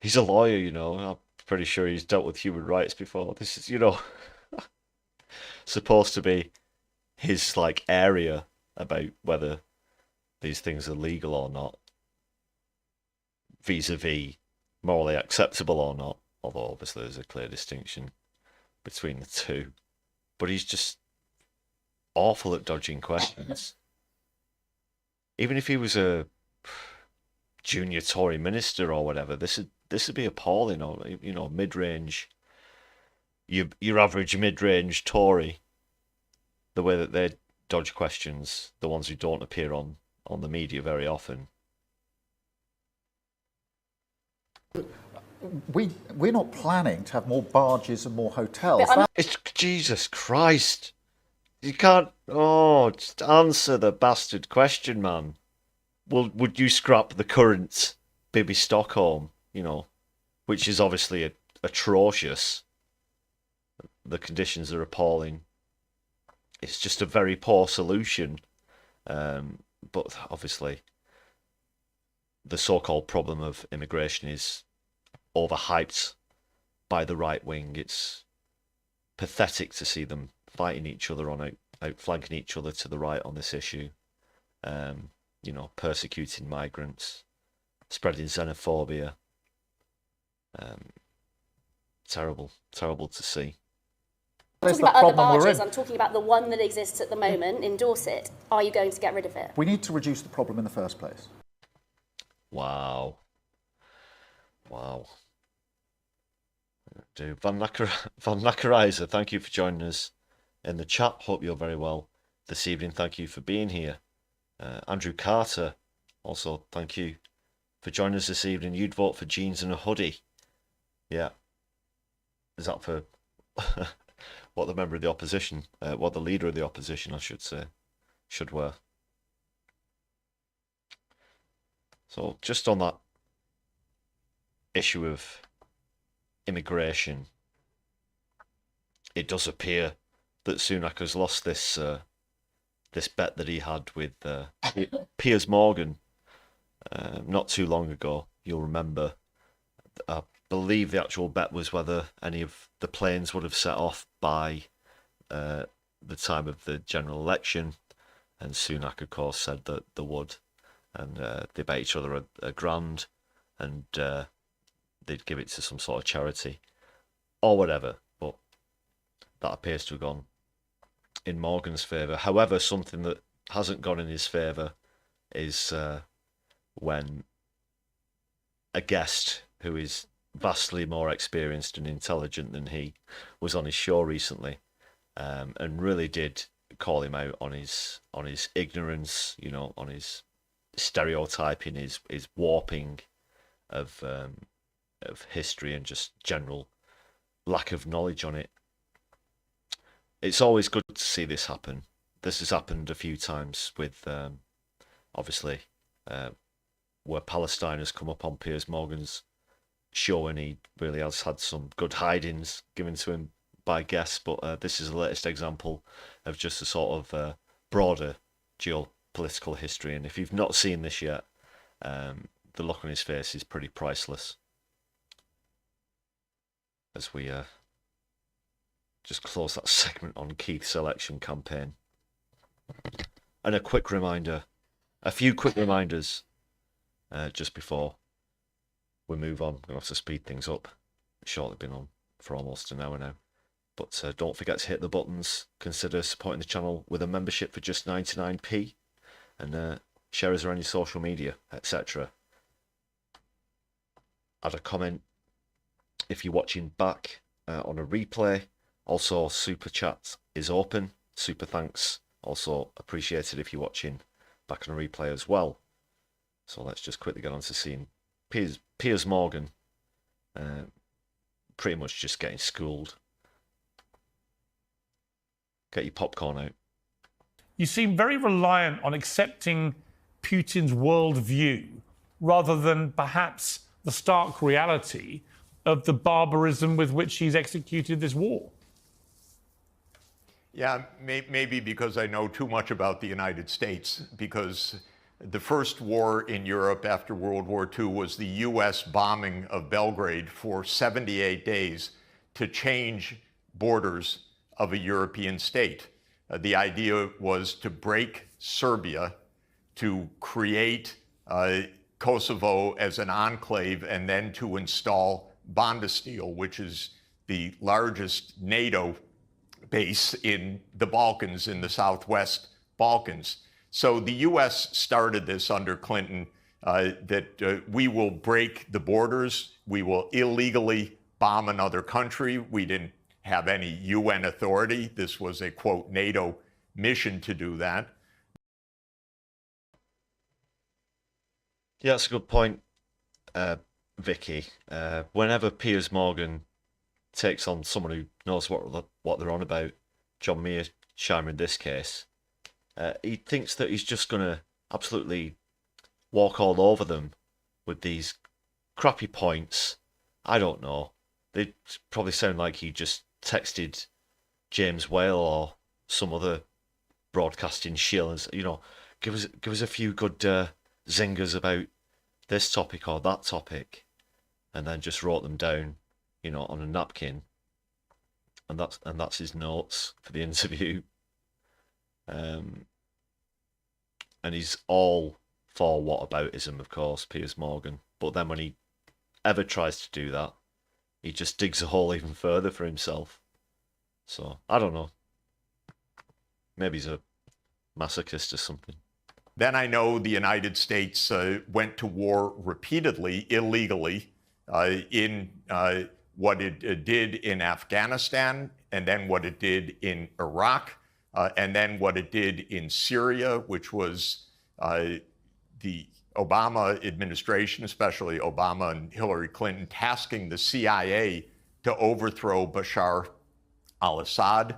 He's a lawyer, I'm pretty sure he's dealt with human rights before. This is, supposed to be his, area about whether these things are legal or not, vis-a-vis morally acceptable or not, although obviously there's a clear distinction between the two. But he's just awful at dodging questions. Even if he was a junior Tory minister or whatever, this would be appalling. Or mid-range, your average mid-range Tory, the way that they dodge questions, the ones who don't appear on the media very often. we're not planning to have more barges and more hotels. It's Jesus Christ. You can't. Just answer the bastard question, man. Well, would you scrap the current Bibi Stockholm, which is obviously atrocious? The conditions are appalling. It's just a very poor solution. But obviously, the so-called problem of immigration is overhyped by the right wing. It's pathetic to see them fighting each other outflanking each other to the right on this issue. Persecuting migrants, spreading xenophobia. Terrible to see. I'm talking about other barges. I'm talking about the one that exists at the moment in Dorset. Are you going to get rid of it? We need to reduce the problem in the first place. Wow. Van Nakarizer, thank you for joining us in the chat. Hope you're very well this evening. Thank you for being here. Andrew Carter, also thank you for joining us this evening. You'd vote for jeans and a hoodie. Yeah. Is that for what the member of the opposition, what the leader of the opposition, I should say, should wear? So just on that issue of immigration, it does appear that Sunak has lost this this bet that he had with Piers Morgan not too long ago. You'll remember. I believe the actual bet was whether any of the planes would have set off by the time of the general election, and Sunak, of course, said that they would, and they bet each other a grand, and they'd give it to some sort of charity or whatever. But that appears to have gone in Morgan's favour. However, something that hasn't gone in his favour is when a guest who is vastly more experienced and intelligent than he was on his show recently, and really did call him out on his ignorance, you know, on his stereotyping, his warping of history and just general lack of knowledge on it. It's always good to see this happen. This has happened a few times with, obviously, where Palestine has come up on Piers Morgan's show, and he really has had some good hidings given to him by guests. But this is the latest example of just a sort of broader geopolitical history. And if you've not seen this yet, the look on his face is pretty priceless. As we just close that segment on Keith's election campaign. And a few quick reminders just before we move on. I'm going to have to speed things up. Shortly been on for almost an hour now. But don't forget to hit the buttons. Consider supporting the channel with a membership for just 99p. And share us around your social media, etc. Add a comment if you're watching back on a replay. Also, Super Chat is open. Super thanks. Also appreciated if you're watching back on a replay as well. So let's just quickly get on to seeing Piers Morgan pretty much just getting schooled. Get your popcorn out. You seem very reliant on accepting Putin's worldview rather than perhaps the stark reality of the barbarism with which he's executed this war. Yeah, maybe because I know too much about the United States, because the first war in Europe after World War II was the U.S. bombing of Belgrade for 78 days to change borders of a European state. The idea was to break Serbia, to create Kosovo as an enclave, and then to install Bondesteel, which is the largest NATO base in the Balkans, in the Southwest Balkans. So the U.S. started this under Clinton, that we will break the borders, we will illegally bomb another country. We didn't have any UN authority. This was a, quote, NATO mission to do that. Yeah, that's a good point, Vicky. Whenever Piers Morgan takes on someone who knows what they're on about, John Mearsheimer in this case, he thinks that he's just going to absolutely walk all over them with these crappy points. I don't know. They probably sound like he just texted James Whale or some other broadcasting shill and, you know, give us a few good zingers about this topic or that topic, and then just wrote them down, you know, on a napkin, and that's his notes for the interview. And he's all for whataboutism, of course, Piers Morgan. But then when he ever tries to do that, he just digs a hole even further for himself. So, I don't know. Maybe he's a masochist or something. Then I know the United States went to war repeatedly, illegally, in what it did in Afghanistan, and then what it did in Iraq, and then what it did in Syria, which was the Obama administration, especially Obama and Hillary Clinton, tasking the CIA to overthrow Bashar al-Assad,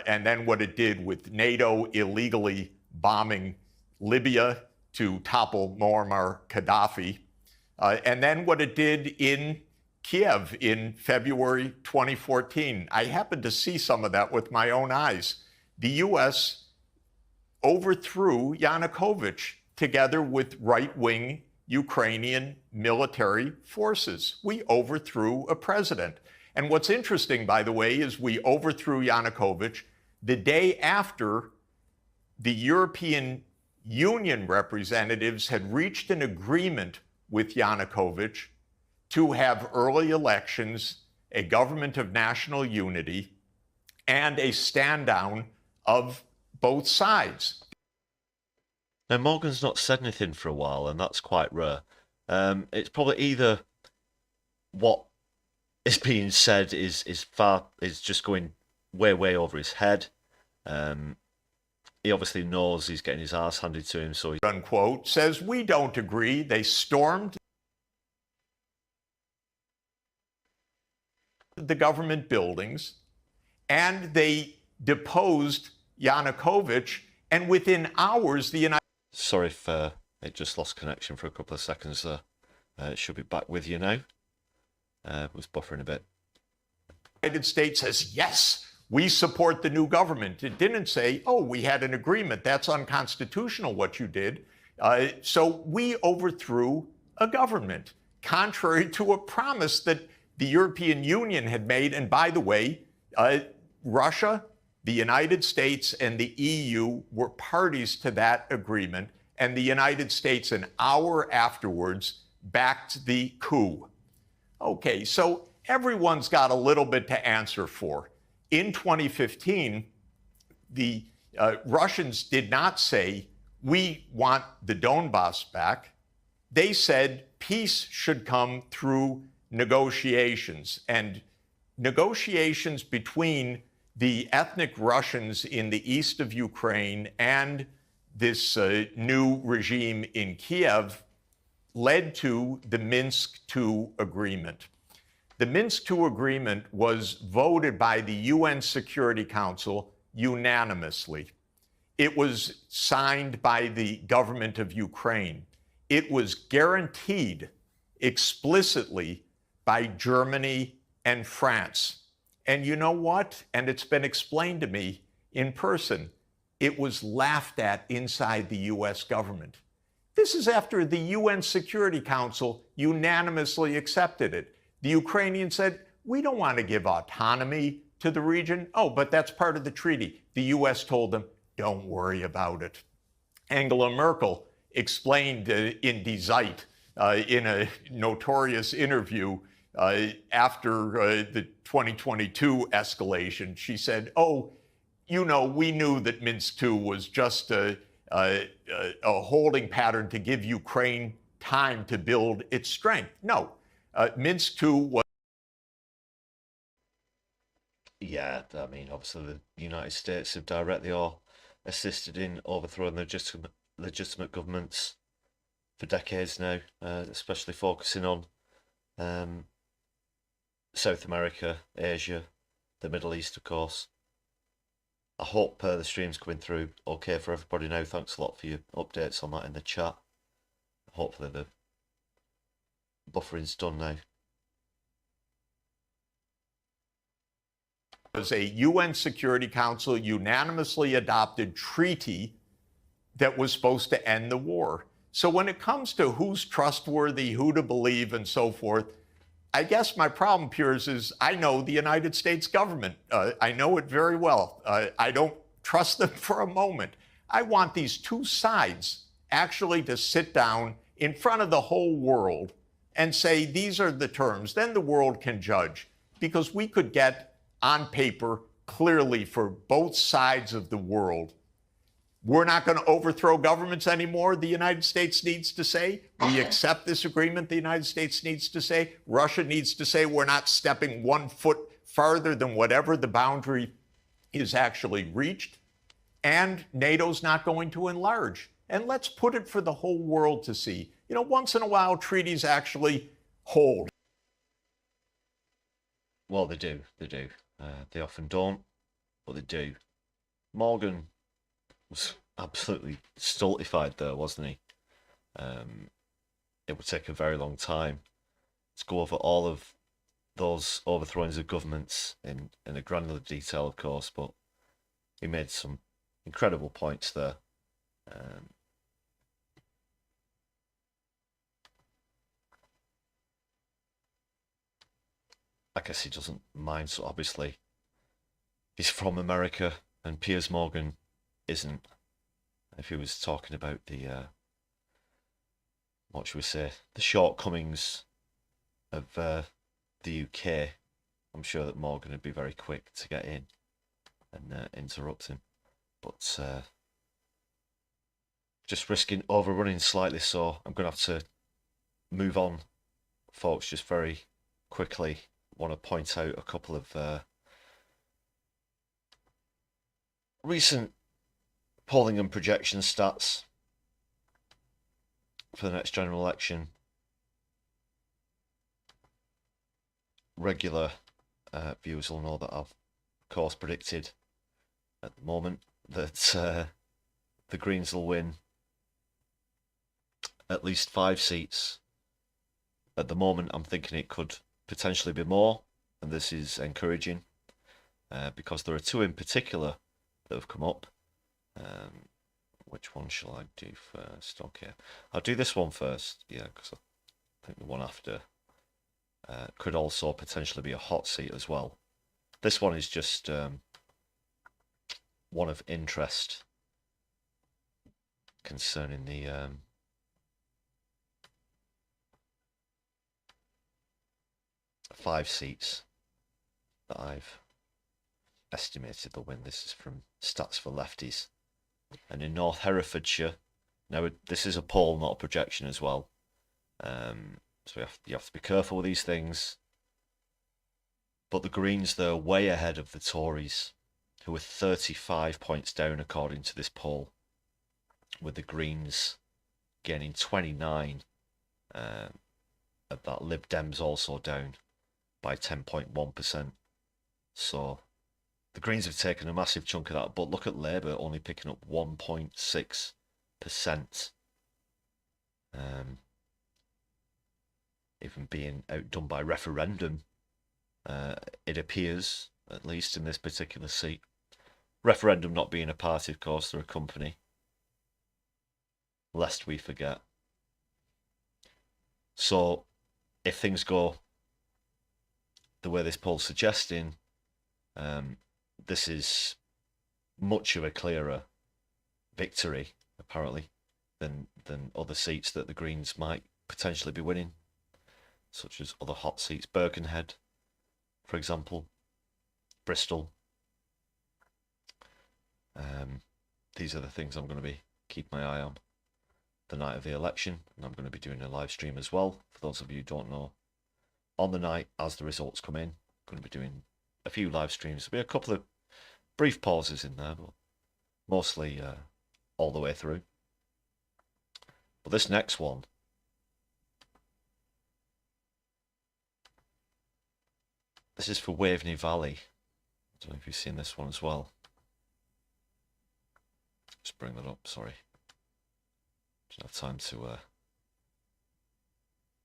and then what it did with NATO illegally bombing Libya to topple Muammar Gaddafi, and then what it did in Kiev in February 2014. I happened to see some of that with my own eyes. The U.S. overthrew Yanukovych together with right-wing Ukrainian military forces. We overthrew a president. And what's interesting, by the way, is we overthrew Yanukovych the day after the European Union representatives had reached an agreement with Yanukovych to have early elections, a government of national unity, and a stand-down of both sides. Now, Morgan's not said anything for a while, and that's quite rare. It's probably either what is being said is just going way over his head. He obviously knows he's getting his ass handed to him, so he unquote says we don't agree. They stormed the government buildings and they deposed Yanukovych, and within hours the United Sorry if it just lost connection for a couple of seconds there. It should be back with you now. It was buffering a bit. United States says, yes, we support the new government. It didn't say, oh, we had an agreement. That's unconstitutional what you did. So we overthrew a government, contrary to a promise that the European Union had made. And by the way, Russia, the United States, and the EU were parties to that agreement. And the United States, an hour afterwards, backed the coup. Okay, so everyone's got a little bit to answer for. In 2015, the Russians did not say, we want the Donbass back. They said peace should come through negotiations, and negotiations between the ethnic Russians in the east of Ukraine and this new regime in Kiev led to the Minsk II agreement. The Minsk II agreement was voted by the UN Security Council unanimously. It was signed by the government of Ukraine. It was guaranteed explicitly by Germany and France. And you know what? And it's been explained to me in person. It was laughed at inside the US government. This is after the UN Security Council unanimously accepted it. The Ukrainians said, we don't want to give autonomy to the region. Oh, but that's part of the treaty. The US told them, don't worry about it. Angela Merkel explained in Die Zeit, in a notorious interview after the 2022 escalation, she said, oh, you know, we knew that Minsk II was just a holding pattern to give Ukraine time to build its strength. No, Minsk II was... Yeah, I mean, obviously the United States have directly or assisted in overthrowing legitimate governments for decades now, especially focusing on South America, Asia, the Middle East, of course. I hope the stream's coming through okay for everybody now. Thanks a lot for your updates on that in the chat. Hopefully the buffering's done now. Was a UN Security Council unanimously adopted treaty that was supposed to end the war. So when it comes to who's trustworthy, who to believe, and so forth, I guess my problem, Piers, is I know the United States government. I know it very well. I don't trust them for a moment. I want these two sides actually to sit down in front of the whole world and say, these are the terms. Then the world can judge, because we could get on paper clearly for both sides of the world We're not going to overthrow governments anymore, the United States needs to say. We accept this agreement, the United States needs to say. Russia needs to say we're not stepping 1 foot farther than whatever the boundary is actually reached. And NATO's not going to enlarge. And let's put it for the whole world to see. You know, once in a while, treaties actually hold. Well, they do. They do. They often don't, but they do. Morgan was absolutely stultified there, wasn't he? It would take a very long time to go over all of those overthrowings of governments in a granular detail, of course, but he made some incredible points there. I guess he doesn't mind, so obviously he's from America, and Piers Morgan isn't. If he was talking about the, what should we say, the shortcomings of the UK, I'm sure that Morgan would be very quick to get in and interrupt him. But just risking overrunning slightly, so I'm going to have to move on, folks, just very quickly. Want to point out a couple of recent polling and projection stats for the next general election. Regular viewers will know that I've, of course, predicted at the moment that the Greens will win at least 5 seats. At the moment, I'm thinking it could potentially be more, and this is encouraging because there are 2 in particular that have come up. Which one shall I do first? Okay, I'll do this one first, yeah, because I think the one after could also potentially be a hot seat as well. This one is just one of interest concerning the 5 seats that I've estimated they'll win. This is from Stats for Lefties. And in North Herefordshire, now this is a poll, not a projection as well. So you have to be careful with these things. But the Greens, they're way ahead of the Tories, who are 35 points down according to this poll, with the Greens gaining 29. Of that, Lib Dems also down by 10.1%. So the Greens have taken a massive chunk of that, but look at Labour only picking up 1.6%. Even being outdone by referendum, it appears, at least in this particular seat. Referendum not being a party, of course, they're a company. Lest we forget. So, if things go the way this poll's suggesting, this is much of a clearer victory, apparently, than other seats that the Greens might potentially be winning, such as other hot seats, Birkenhead, for example, Bristol. These are the things I'm going to be keeping my eye on the night of the election, and I'm going to be doing a live stream as well, for those of you who don't know. On the night, as the results come in, I'm going to be doing a few live streams. There'll be a couple of brief pauses in there, but mostly all the way through. But this next one, this is for Waveney Valley. I don't know if you've seen this one as well. Just bring that up, sorry. Don't have time to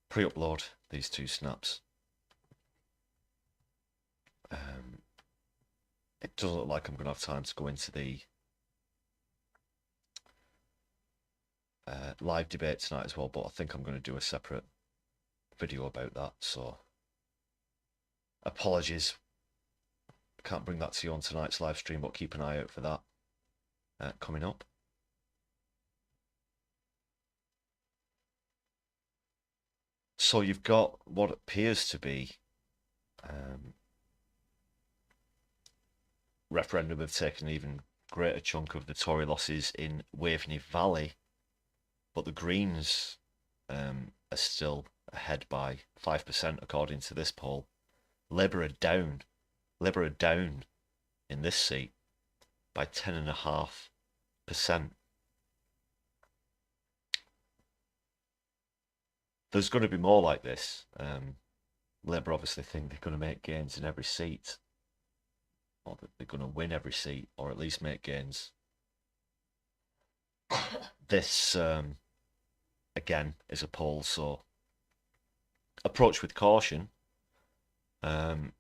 pre-upload these 2 snaps. It doesn't look like I'm going to have time to go into the live debate tonight as well, but I think I'm going to do a separate video about that, so apologies. I can't bring that to you on tonight's live stream, but keep an eye out for that coming up. So you've got what appears to be referendum have taken an even greater chunk of the Tory losses in Waveney Valley, but the Greens are still ahead by 5% according to this poll. Labour are down. Labour are down in this seat by 10.5%. There's going to be more like this. Labour obviously think they're going to make gains in every seat, or that they're going to win every seat, or at least make gains. This, again, is a poll, so approach with caution. But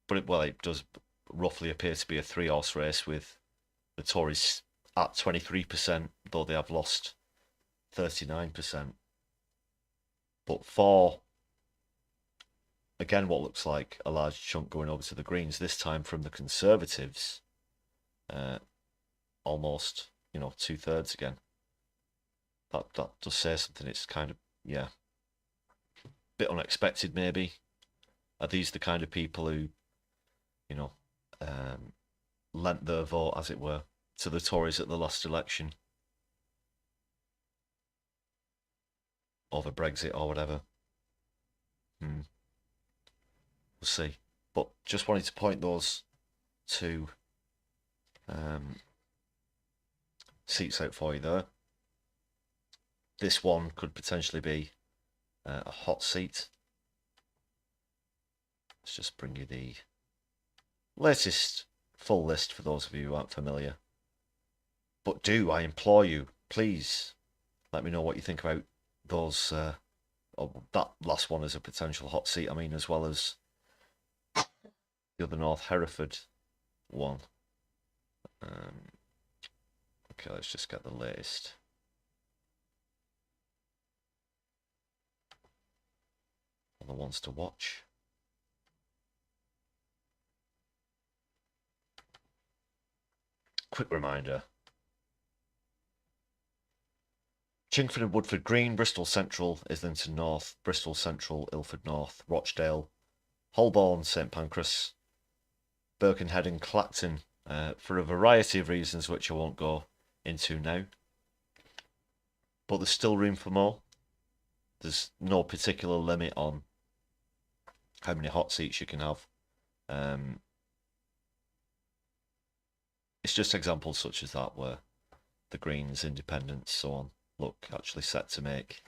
it does roughly appear to be a three-horse race, with the Tories at 23%, though they have lost 39%. But for, again, what looks like a large chunk going over to the Greens, this time from the Conservatives, almost, 2/3 again. That does say something. It's kind of, a bit unexpected maybe. Are these the kind of people who, lent their vote, as it were, to the Tories at the last election? Over Brexit or whatever. We'll see. But just wanted to point those two seats out for you there. This one could potentially be a hot seat. Let's just bring you the latest full list for those of you who aren't familiar. But I implore you, please let me know what you think about those, that last one as a potential hot seat, as well as the other North Hereford one. Okay, let's just get the latest. On the ones to watch. Quick reminder. Chingford and Woodford Green, Bristol Central, Islington North, Bristol Central, Ilford North, Rochdale, Holborn, St Pancras, Birkenhead and Clacton, for a variety of reasons which I won't go into now. But there's still room for more. There's no particular limit on how many hot seats you can have. It's just examples such as that where the Greens, Independents, so on, look actually set to make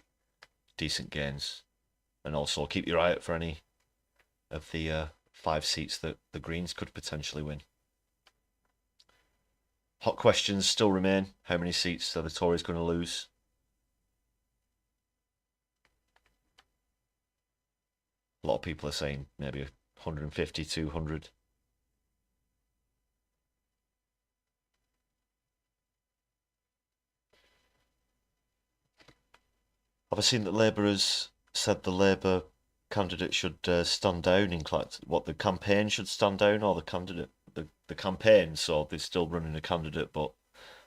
decent gains. And also keep your eye out for any of the 5 seats that the Greens could potentially win. Hot questions still remain. How many seats are the Tories going to lose? A lot of people are saying maybe 150, 200. Have I seen that Labour has said the Labour candidate should stand down in Clacton? What, the campaign should stand down, or the candidate? The campaign, so they're still running a candidate, but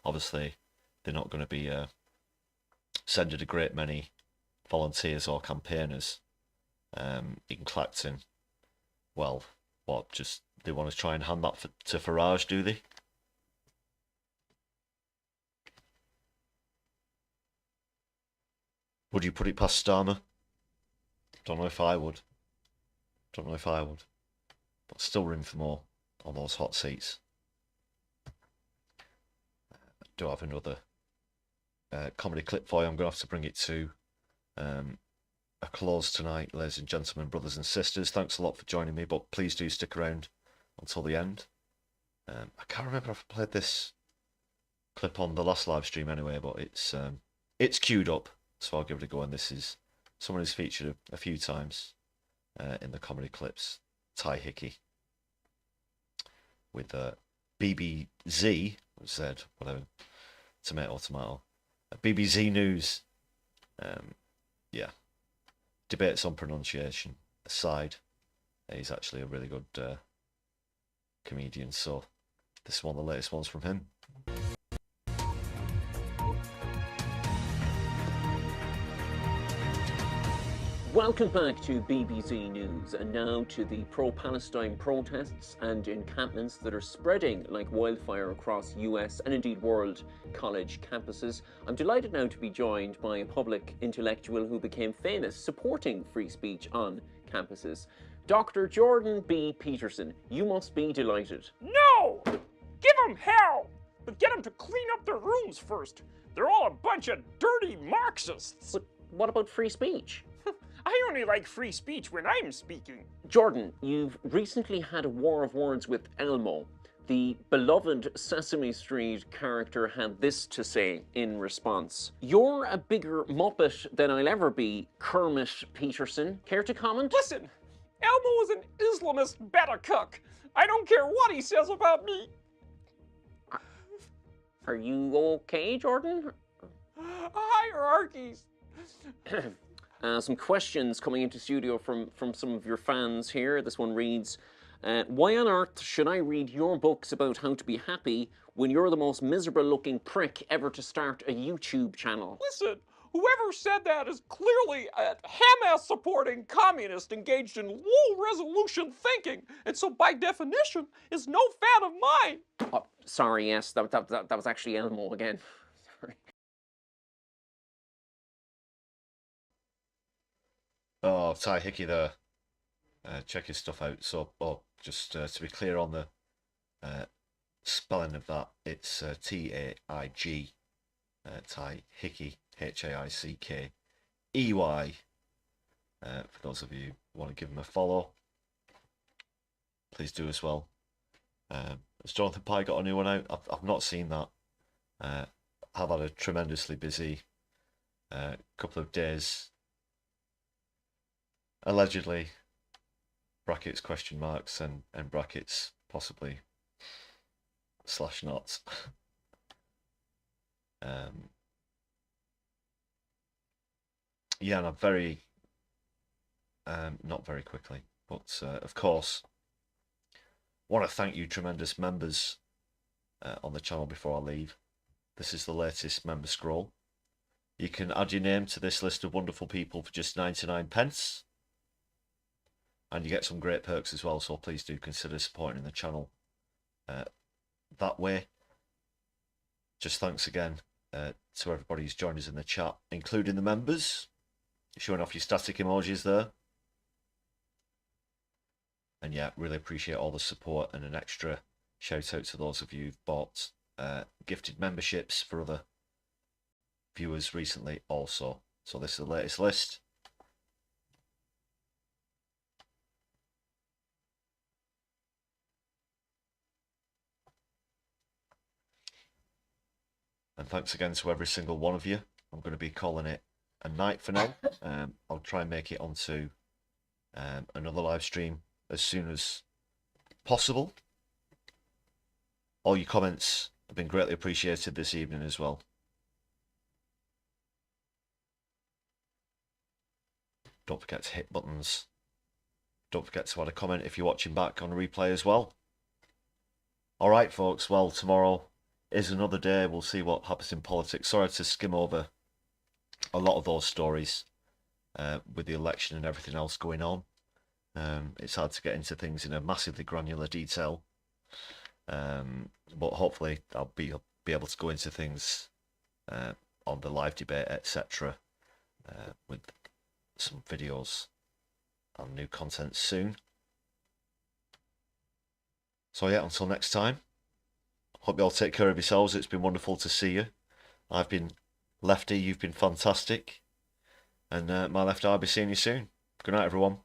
obviously they're not going to be sending a great many volunteers or campaigners in Clacton. Well, what, just they want to try and hand that to Farage, do they? Would you put it past Starmer? Don't know if I would. But still room for more on those hot seats. I do have another comedy clip for you. I'm going to have to bring it to a close tonight, ladies and gentlemen, brothers and sisters. Thanks a lot for joining me, but please do stick around until the end. I can't remember if I played this clip on the last live stream anyway, but it's queued up. So I'll give it a go, and this is someone who's featured a few times in the comedy clips, Ty Hickey, with BBZ, Z, whatever, tomato, BBZ News. Yeah, debates on pronunciation aside, he's actually a really good comedian, so this is one of the latest ones from him. Welcome back to BBC News, and now to the pro-Palestine protests and encampments that are spreading like wildfire across US and indeed world college campuses. I'm delighted now to be joined by a public intellectual who became famous supporting free speech on campuses. Dr. Jordan B. Peterson, you must be delighted. No! Give them hell! But get them to clean up their rooms first. They're all a bunch of dirty Marxists. But what about free speech? I only like free speech when I'm speaking. Jordan, you've recently had a war of words with Elmo. The beloved Sesame Street character had this to say in response. You're a bigger muppet than I'll ever be, Kermit Peterson. Care to comment? Listen, Elmo is an Islamist beta cook. I don't care what he says about me. Are you okay, Jordan? Hierarchies. Some questions coming into studio from some of your fans here. This one reads, why on earth should I read your books about how to be happy when you're the most miserable looking prick ever to start a YouTube channel? Listen, whoever said that is clearly a Hamas-supporting communist engaged in low-resolution thinking, and so by definition is no fan of mine. Oh, sorry, yes, that was actually Elmo again. Sorry. Oh, Ty Hickey there. Check his stuff out. So, just to be clear on the spelling of that, it's T-A-I-G. Ty Hickey, H-A-I-C-K-E-Y. For those of you who want to give him a follow, please do as well. Has Jonathan Pye got a new one out? I've not seen that. I've had a tremendously busy couple of days. Allegedly, brackets question marks and brackets possibly slash not. Yeah, and I'm very, not very quickly, but of course, want to thank you tremendous members on the channel before I leave. This is the latest member scroll. You can add your name to this list of wonderful people for just 99p. And you get some great perks as well, so please do consider supporting the channel that way. Just thanks again to everybody who's joined us in the chat, including the members. Showing off your static emojis there. And yeah, really appreciate all the support, and an extra shout out to those of you who've bought gifted memberships for other viewers recently also. So this is the latest list. And thanks again to every single one of you. I'm going to be calling it a night for now. I'll try and make it onto another live stream as soon as possible. All your comments have been greatly appreciated this evening as well. Don't forget to hit buttons. Don't forget to add a comment if you're watching back on replay as well. Alright folks, well tomorrow is another day. We'll see what happens in politics. Sorry to skim over a lot of those stories with the election and everything else going on. It's hard to get into things in a massively granular detail, but hopefully I'll be able to go into things on the live debate, etc., with some videos and new content soon. So yeah, until next time, hope you all take care of yourselves. It's been wonderful to see you. I've been Lefty, you've been fantastic. And my Lefty, I'll be seeing you soon. Good night, everyone.